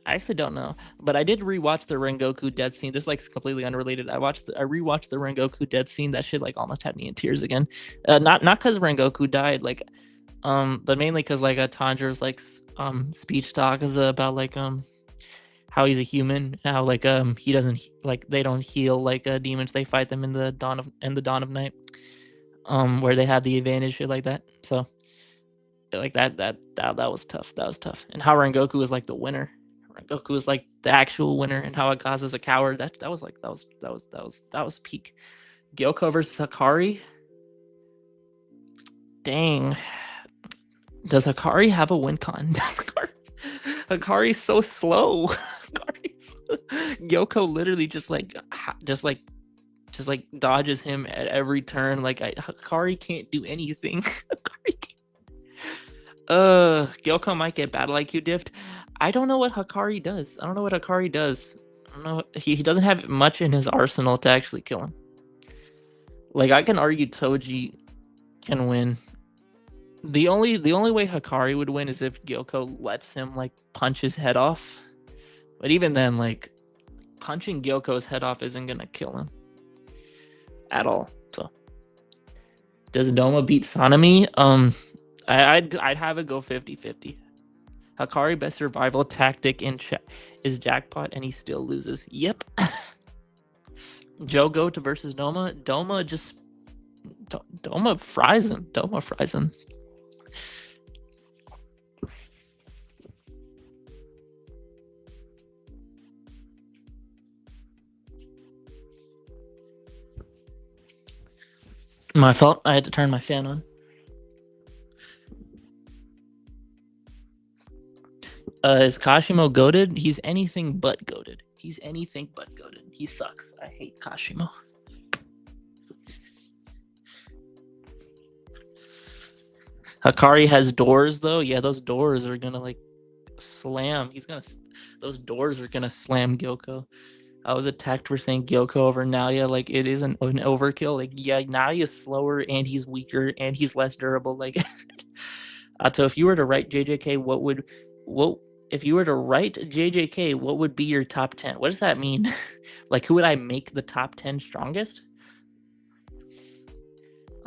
I actually don't know, but I did rewatch the Rengoku death scene. This is like completely unrelated. I rewatched the Rengoku death scene. That shit like almost had me in tears again. Not because Rengoku died, like, but mainly because like Tanjiro's like speech talk is about like how he's a human, how like he doesn't like they don't heal like demons. They fight them in the dawn of night, where they have the advantage, shit like that. So like that was tough. That was tough. And how Rengoku was like the winner. Rengoku was like the actual winner, and how Akaza's a coward. That was peak. Gyoko versus Hakari. Dang. Does Hakari have a win con? Hakari's so slow. Gyoko literally just dodges him at every turn. Like Hakari can't do anything. Gyoko might get battle IQ diffed. I don't know what Hakari does. I don't know. He doesn't have much in his arsenal to actually kill him. Like I can argue Toji can win. The only way Hakari would win is if Gyoko lets him like punch his head off. But even then, like punching Gyoko's head off isn't gonna kill him at all. So does Doma beat Sanemi? I'd have it go 50-50. Hakari best survival tactic is jackpot, and he still loses. Yep. Joe Goat versus Doma. Doma fries him. Doma fries him. My fault. I had to turn my fan on. Is Kashimo goated? He's anything but goated. He's anything but goated. He sucks. I hate Kashimo. Hakari has doors though. Yeah, those doors are gonna like slam. Those doors are gonna slam Gyoko. I was attacked for saying Gyoko over Naoya. Like, it is an overkill. Like, yeah, Naoya's slower and he's weaker and he's less durable. Like, so if you were to write JJK, if you were to write JJK, what would be your top 10? What does that mean? Like, who would I make the top 10 strongest?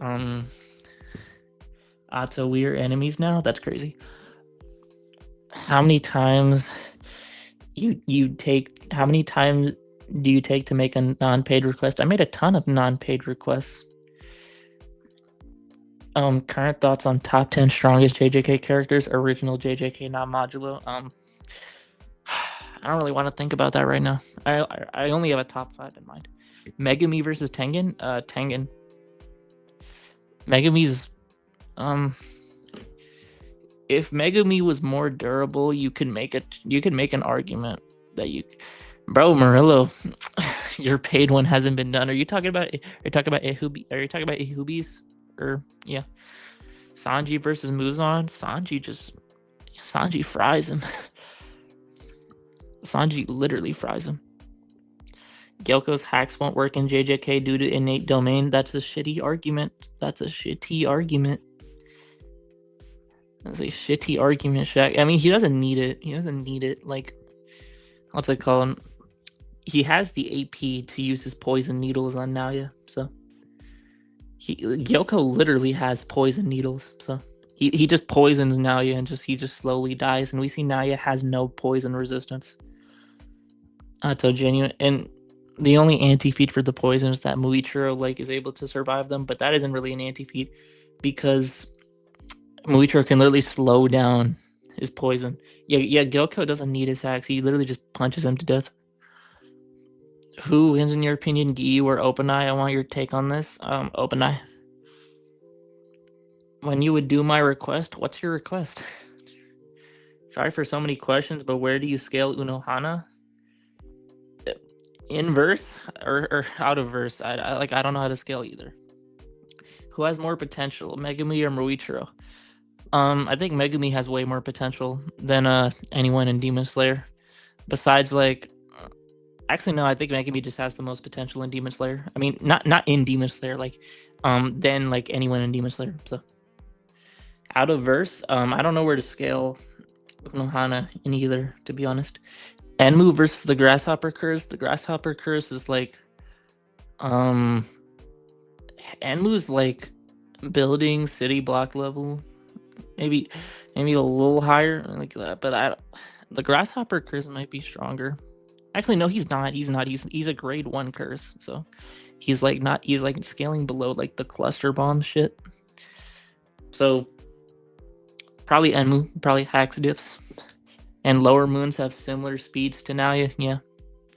So we're enemies now? That's crazy. How many times how many times do you take to make a non-paid request? I made a ton of non-paid requests. Current thoughts on top 10 strongest JJK characters, original JJK, not modulo. I don't really want to think about that right now. I only have a top 5 in mind. Megumi versus Tengen. Tengen. Megumi's if Megumi was more durable, you could make an argument that bro, Murillo, your paid one hasn't been done. Are you talking about Ihubi? Are you talking about Ihubis? Or yeah, Sanji versus Muzan. Sanji fries him. Sanji literally fries him. Gyoko's hacks won't work in JJK due to innate domain. That's a shitty argument. That's a shitty argument, Shaq. I mean, he doesn't need it. Like, what's it called? He has the AP to use his poison needles on Naoya, so Gyoko literally has poison needles, so he just poisons Naoya and he just slowly dies, and we see Naoya has no poison resistance. So genuine, and the only anti-feat for the poison is that Muichiro like is able to survive them, but that isn't really an anti-feat because Muichiro can literally slow down his poison. Yeah, Gyoko doesn't need his hacks. He literally just punches him to death. Who wins in your opinion, Giyu or OpenEye? I want your take on this. OpenEye. When you would do my request, what's your request? Sorry for so many questions, but where do you scale Unohana? In verse or out of verse? I don't know how to scale either. Who has more potential, Megumi or Muichiro? I think Megumi has way more potential than anyone in Demon Slayer. Besides, like, actually no, I think Megumi just has the most potential in Demon Slayer. I mean, not in Demon Slayer, like, than like anyone in Demon Slayer. So, out of verse, I don't know where to scale Unohana in either, to be honest. Enmu versus the Grasshopper Curse. The Grasshopper Curse is like, Enmu's like building city block level. Maybe a little higher like that, but the Grasshopper Curse might be stronger. Actually, no, he's not. He's a grade 1 curse, so he's like scaling below like the cluster bomb shit. So probably Enmu, probably hacks diffs, and lower moons have similar speeds to Naoya.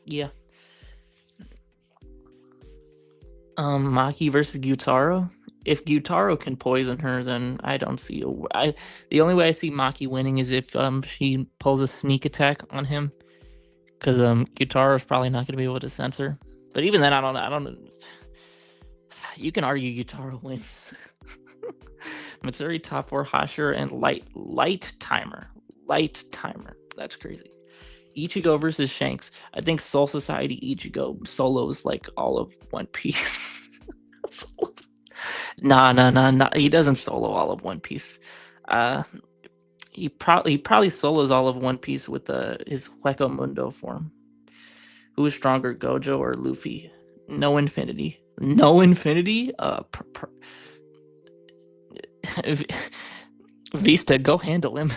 Yeah. Maki versus Gyutaro. If Gyutaro can poison her, then I don't see the only way I see Maki winning is if she pulls a sneak attack on him, because Gyutaro is probably not going to be able to censor. But even then, I don't know. You can argue Gyutaro wins. Mitsuri top 4 Hashira and light timer. That's crazy. Ichigo versus Shanks. I think Soul Society Ichigo solos like all of One Piece. Nah. He doesn't solo all of One Piece. He probably solos all of One Piece with his Hueco Mundo form. Who is stronger, Gojo or Luffy? No infinity. Vista, go handle him.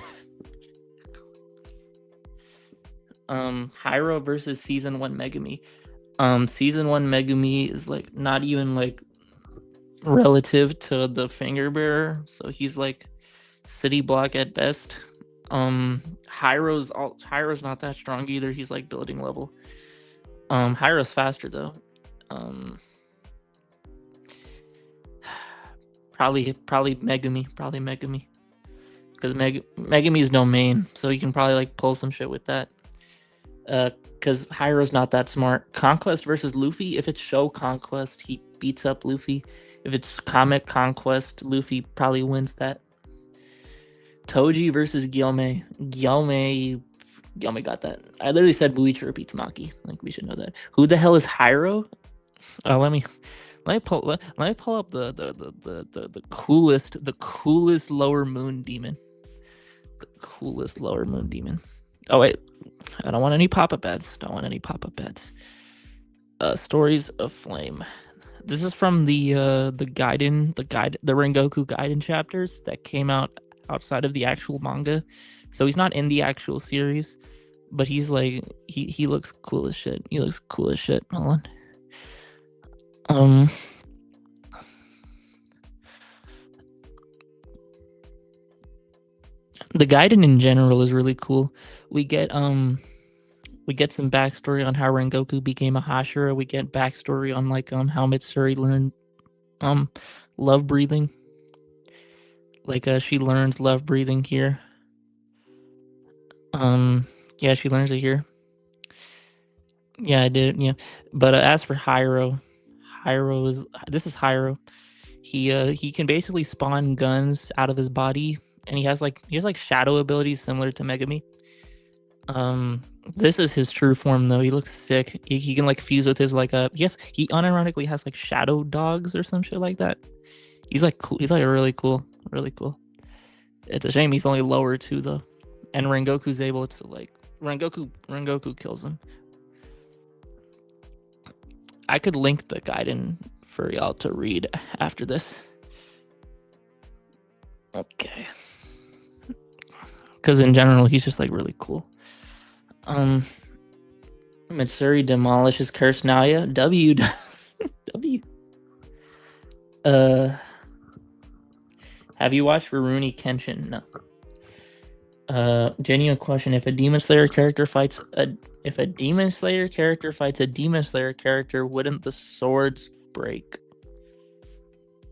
Hyro versus Season 1 Megumi. Season 1 Megumi is like not even like relative to the finger bearer, so he's like city block at best. Hyro's not that strong either. He's like building level. Hyro's faster though. Probably Megumi. Because Megumi's no main, so you can probably like pull some shit with that. Because Hyro's not that smart. Conquest versus Luffy. If it's Show Conquest, he beats up Luffy. If it's Comic Conquest, Luffy probably wins that. Toji versus Gyome. Gyome got that. I literally said Buichiro beats Maki. Like, we should know that. Who the hell is Hyro? Let me pull up the coolest lower moon demon. The coolest lower moon demon. Oh wait, I don't want any pop-up ads. Stories of Flame. This is from the Rengoku Gaiden chapters that came out outside of the actual manga. So he's not in the actual series, but he's like he looks cool as shit. Hold on. The Gaiden in general is really cool. We get some backstory on how Rengoku became a Hashira. We get backstory on like how Mitsuri learned love breathing. Like she learns love breathing here. Yeah, she learns it here. Yeah, I did. Yeah, but as for Hyro, this is Hyro. He can basically spawn guns out of his body, and he has like shadow abilities similar to Megumi. This is his true form though. He looks sick. He can like fuse with his like he unironically has like shadow dogs or some shit like that. He's like cool. He's like really cool. It's a shame he's only lower too though. And Rengoku's able to like Rengoku kills him. I could link the Gaiden for y'all to read after this. Okay. Because in general, he's just like really cool. Mitsuri demolishes Curse Naya. W. Have you watched Rurouni Kenshin? No. Genuine question: if a Demon Slayer character fights a Demon Slayer character, wouldn't the swords break?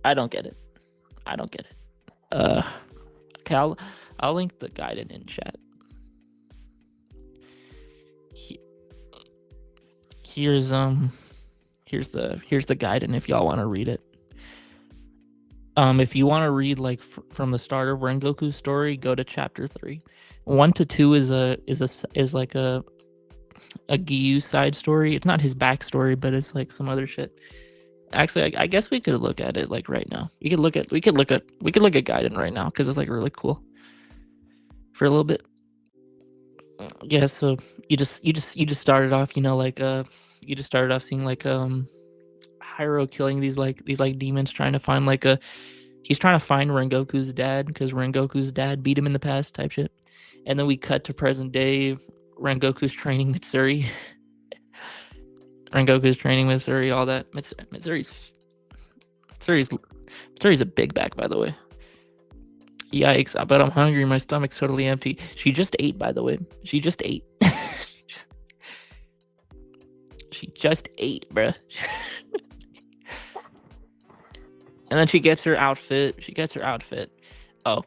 I don't get it. Okay, I'll link the Gaiden in chat. Here's the Gaiden if y'all want to read it. If you want to read like from the start of Rengoku's story, go to chapter 3. 1 to 2 is like a Giyu side story. It's not his backstory, but it's like some other shit. Actually, I guess we could look at it like right now. We could look at Gaiden right now because it's like really cool. For a little bit. Yeah, so you just started off, you just started off seeing like Hyro killing these demons, trying to find he's trying to find Rengoku's dad because Rengoku's dad beat him in the past type shit. And then we cut to present day. Rengoku's training Mitsuri. All that. Mitsuri's a big back, by the way. Yikes, but I'm hungry. My stomach's totally empty. She just ate, by the way. She just ate. She just ate, bruh. And then she gets her outfit. Oh,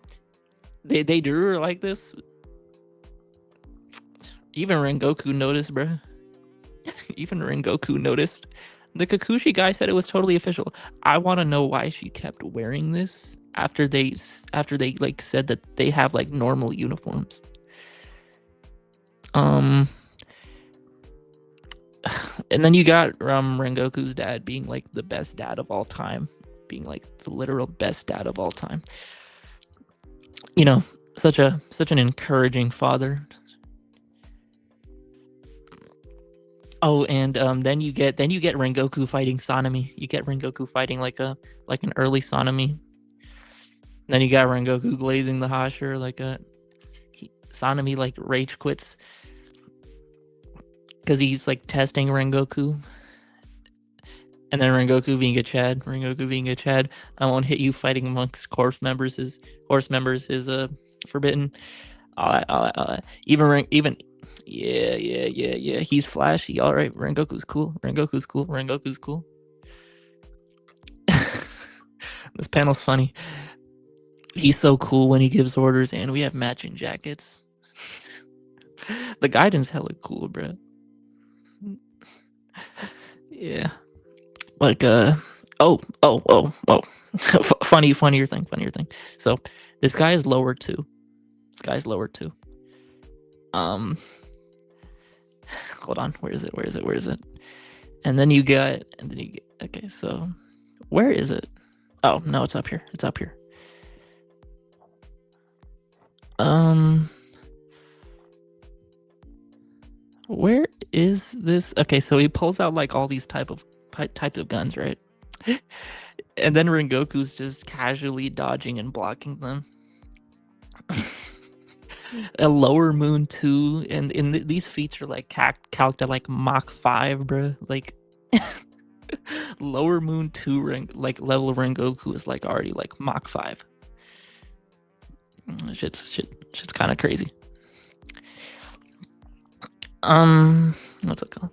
they drew her like this. Even Rengoku noticed, bruh. The Kikuchi guy said it was totally official. I want to know why she kept wearing this after they like said that they have like normal uniforms. And then you got Rengoku's dad being like the best dad of all time, being like the literal best dad of all time. You know, such an encouraging father. Oh, and then you get Rengoku fighting Sanemi. You get Rengoku fighting like an early Sanemi. Then you got Rengoku glazing the Hashira like Sanemi like rage quits because he's like testing Rengoku. And then Rengoku being a Chad, I won't hit you fighting amongst horse members is forbidden. All that. Even yeah. He's flashy. All right, Rengoku's cool. This panel's funny. He's so cool when he gives orders, and we have matching jackets. The guidance hella cool, bro. Yeah. Like funnier thing. So this guy is lower two. Hold on, where is it? And then you get okay, so where is it? Oh no, it's up here. Where is this? Okay, so he pulls out like all these types of guns, right? And then Rengoku's just casually dodging and blocking them. A lower moon 2, and these feats are like calced at like Mach 5, bro. Like lower moon 2 like level of Rengoku is like already like Mach 5. Shit's kind of crazy. What's it called?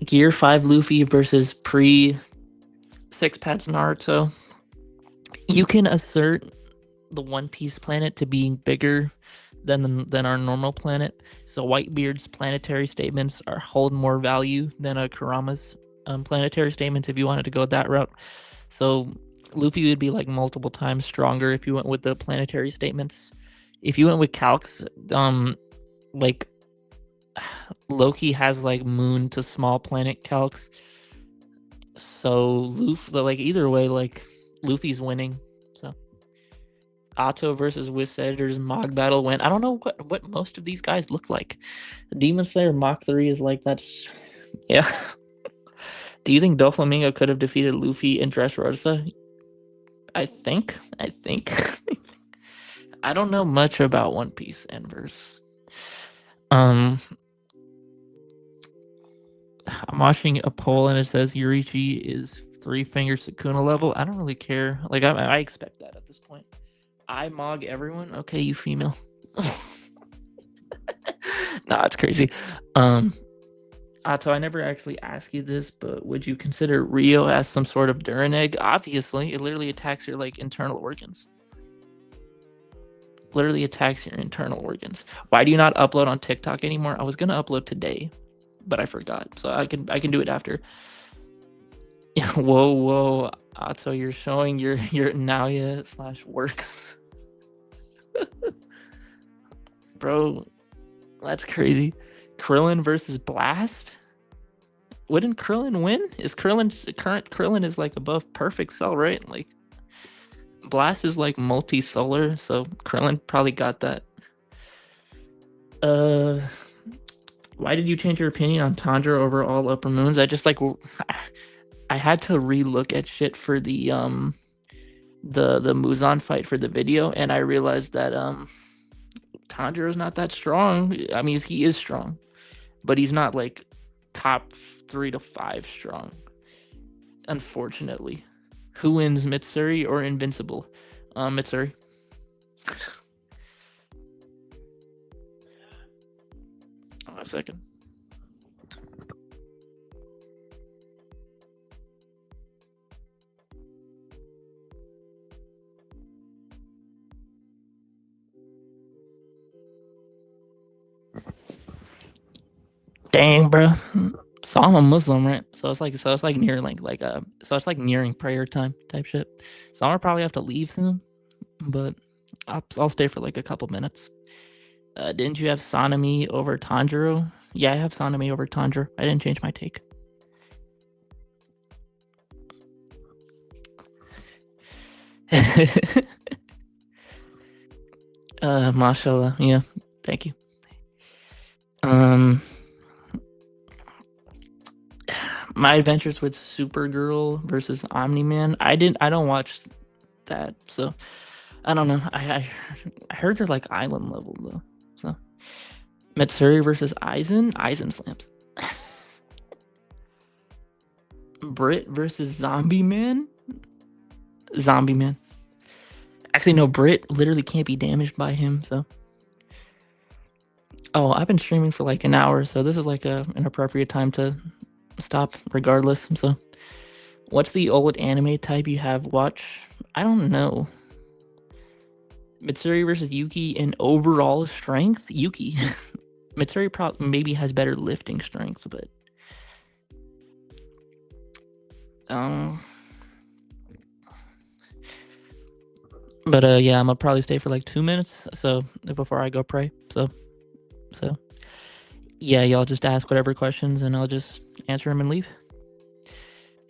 Gear 5 Luffy versus pre 6 Pads Naruto. You can assert the One Piece planet to being bigger than our normal planet. So Whitebeard's planetary statements hold more value than a Kurama's planetary statements if you wanted to go that route. So Luffy would be like multiple times stronger if you went with the planetary statements. If you went with calcs, like Loki has like moon to small planet calcs. So Luffy, like either way, like Luffy's winning. So Otto versus Wiz Editor's Mog battle went. I don't know what most of these guys look like. Demon Slayer Mach 3 is like that's yeah. Do you think Doflamingo could have defeated Luffy in Dressrosa? I think. I don't know much about One Piece and verse. I'm watching a poll and it says Yurichi is 3-finger Sukuna level. I don't really care. Like I expect that at this point. I mog everyone. Okay, you female. Nah, it's crazy. Otto, I never actually asked you this, but would you consider Rio as some sort of Durin egg? Obviously, it literally attacks your like internal organs. Why do you not upload on TikTok anymore? I was gonna upload today, but I forgot, so I can do it after. Whoa, Otto, you're showing your Naoya / works. Bro, that's crazy. Krillin versus Blast? Wouldn't Krillin win? Current Krillin is like above perfect cell, right? Like Blast is like multi-solar, so Krillin probably got that. Why did you change your opinion on Tanjiro over all Upper Moons? I just like I had to re-look at shit for the Muzan fight for the video, and I realized that Tanjiro's not that strong. I mean, he is strong, but he's not like top 3 to 5 strong. Unfortunately. Who wins, Mitsuri or Invincible? Mitsuri. A second. Dang, bro. So I'm a Muslim, right? So it's like nearing prayer time type shit. So I'll probably have to leave soon, but I'll stay for like a couple minutes. Didn't you have Sanemi over Tanjiro? Yeah, I have Sanemi over Tanjiro. I didn't change my take. Mashallah. Yeah, thank you. My Adventures with Supergirl versus Omni-Man. I don't watch that, so I don't know. I heard they're like island level though. So Mitsuri versus Aizen slams. Brit versus Zombie Man. Zombie Man. Actually, no. Brit literally can't be damaged by him. So. Oh, I've been streaming for like an hour, so this is like an appropriate time to stop. Regardless. So, what's the old anime type you have watch? I don't know. Mitsuri versus Yuki in overall strength. Yuki. Mitsuri probably maybe has better lifting strength, but yeah, I'm gonna probably stay for like 2 minutes, so before I go pray. So yeah, y'all just ask whatever questions and I'll just answer them and leave.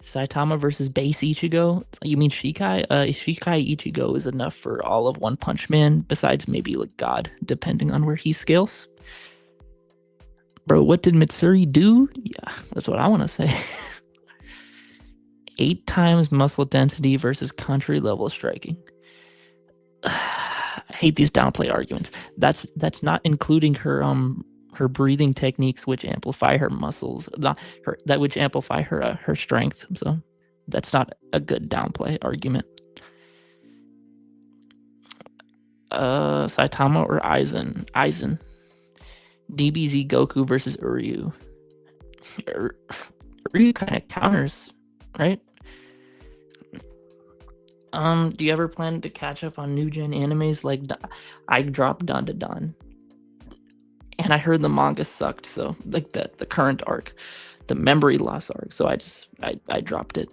Saitama versus Base Ichigo. You mean Shikai? Shikai Ichigo is enough for all of One Punch Man, besides maybe like God, depending on where he scales. Bro, what did Mitsuri do? Yeah, that's what I want to say. 8 times muscle density versus country level striking. I hate these downplay arguments. That's not including her breathing techniques, which amplify her muscles, which amplify her strength. So that's not a good downplay argument. Saitama or Aizen? DBZ Goku versus Uryu. Uryu kind of counters, right? Do you ever plan to catch up on new gen animes? Like, I dropped Don to Don, and I heard the manga sucked. So, like the current arc, the memory loss arc. So I dropped it.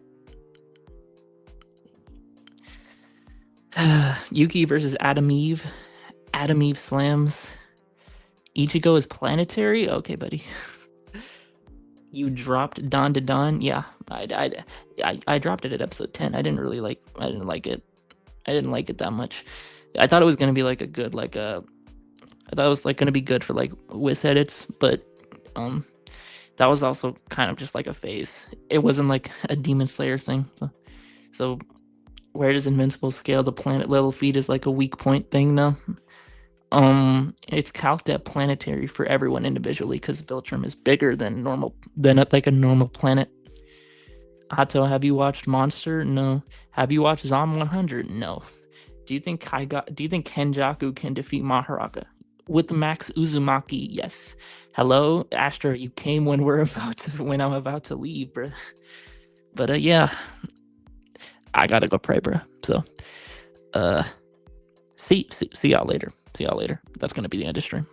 Yuki versus Adam Eve. Adam Eve slams. Ichigo is planetary. Okay, buddy. You dropped Don to Don. Yeah, I dropped it at episode 10. I didn't like it. I didn't like it that much. I thought it was gonna be like a good I thought it was like gonna be good for like Wiz edits, but that was also kind of just like a phase. It wasn't like a Demon Slayer thing. So where does Invincible scale? The planet level feed is like a weak point thing now. It's calced at planetary for everyone individually because Viltrum is bigger than like a normal planet. Hato, have you watched Monster? No. Have you watched Zom 100? No. Do you think Kenjaku can defeat Maharaka? With Max Uzumaki, yes. Hello, Astra, you came when I'm about to leave, bro. But yeah. I gotta go pray, bro. So see y'all later. That's gonna be the end of stream.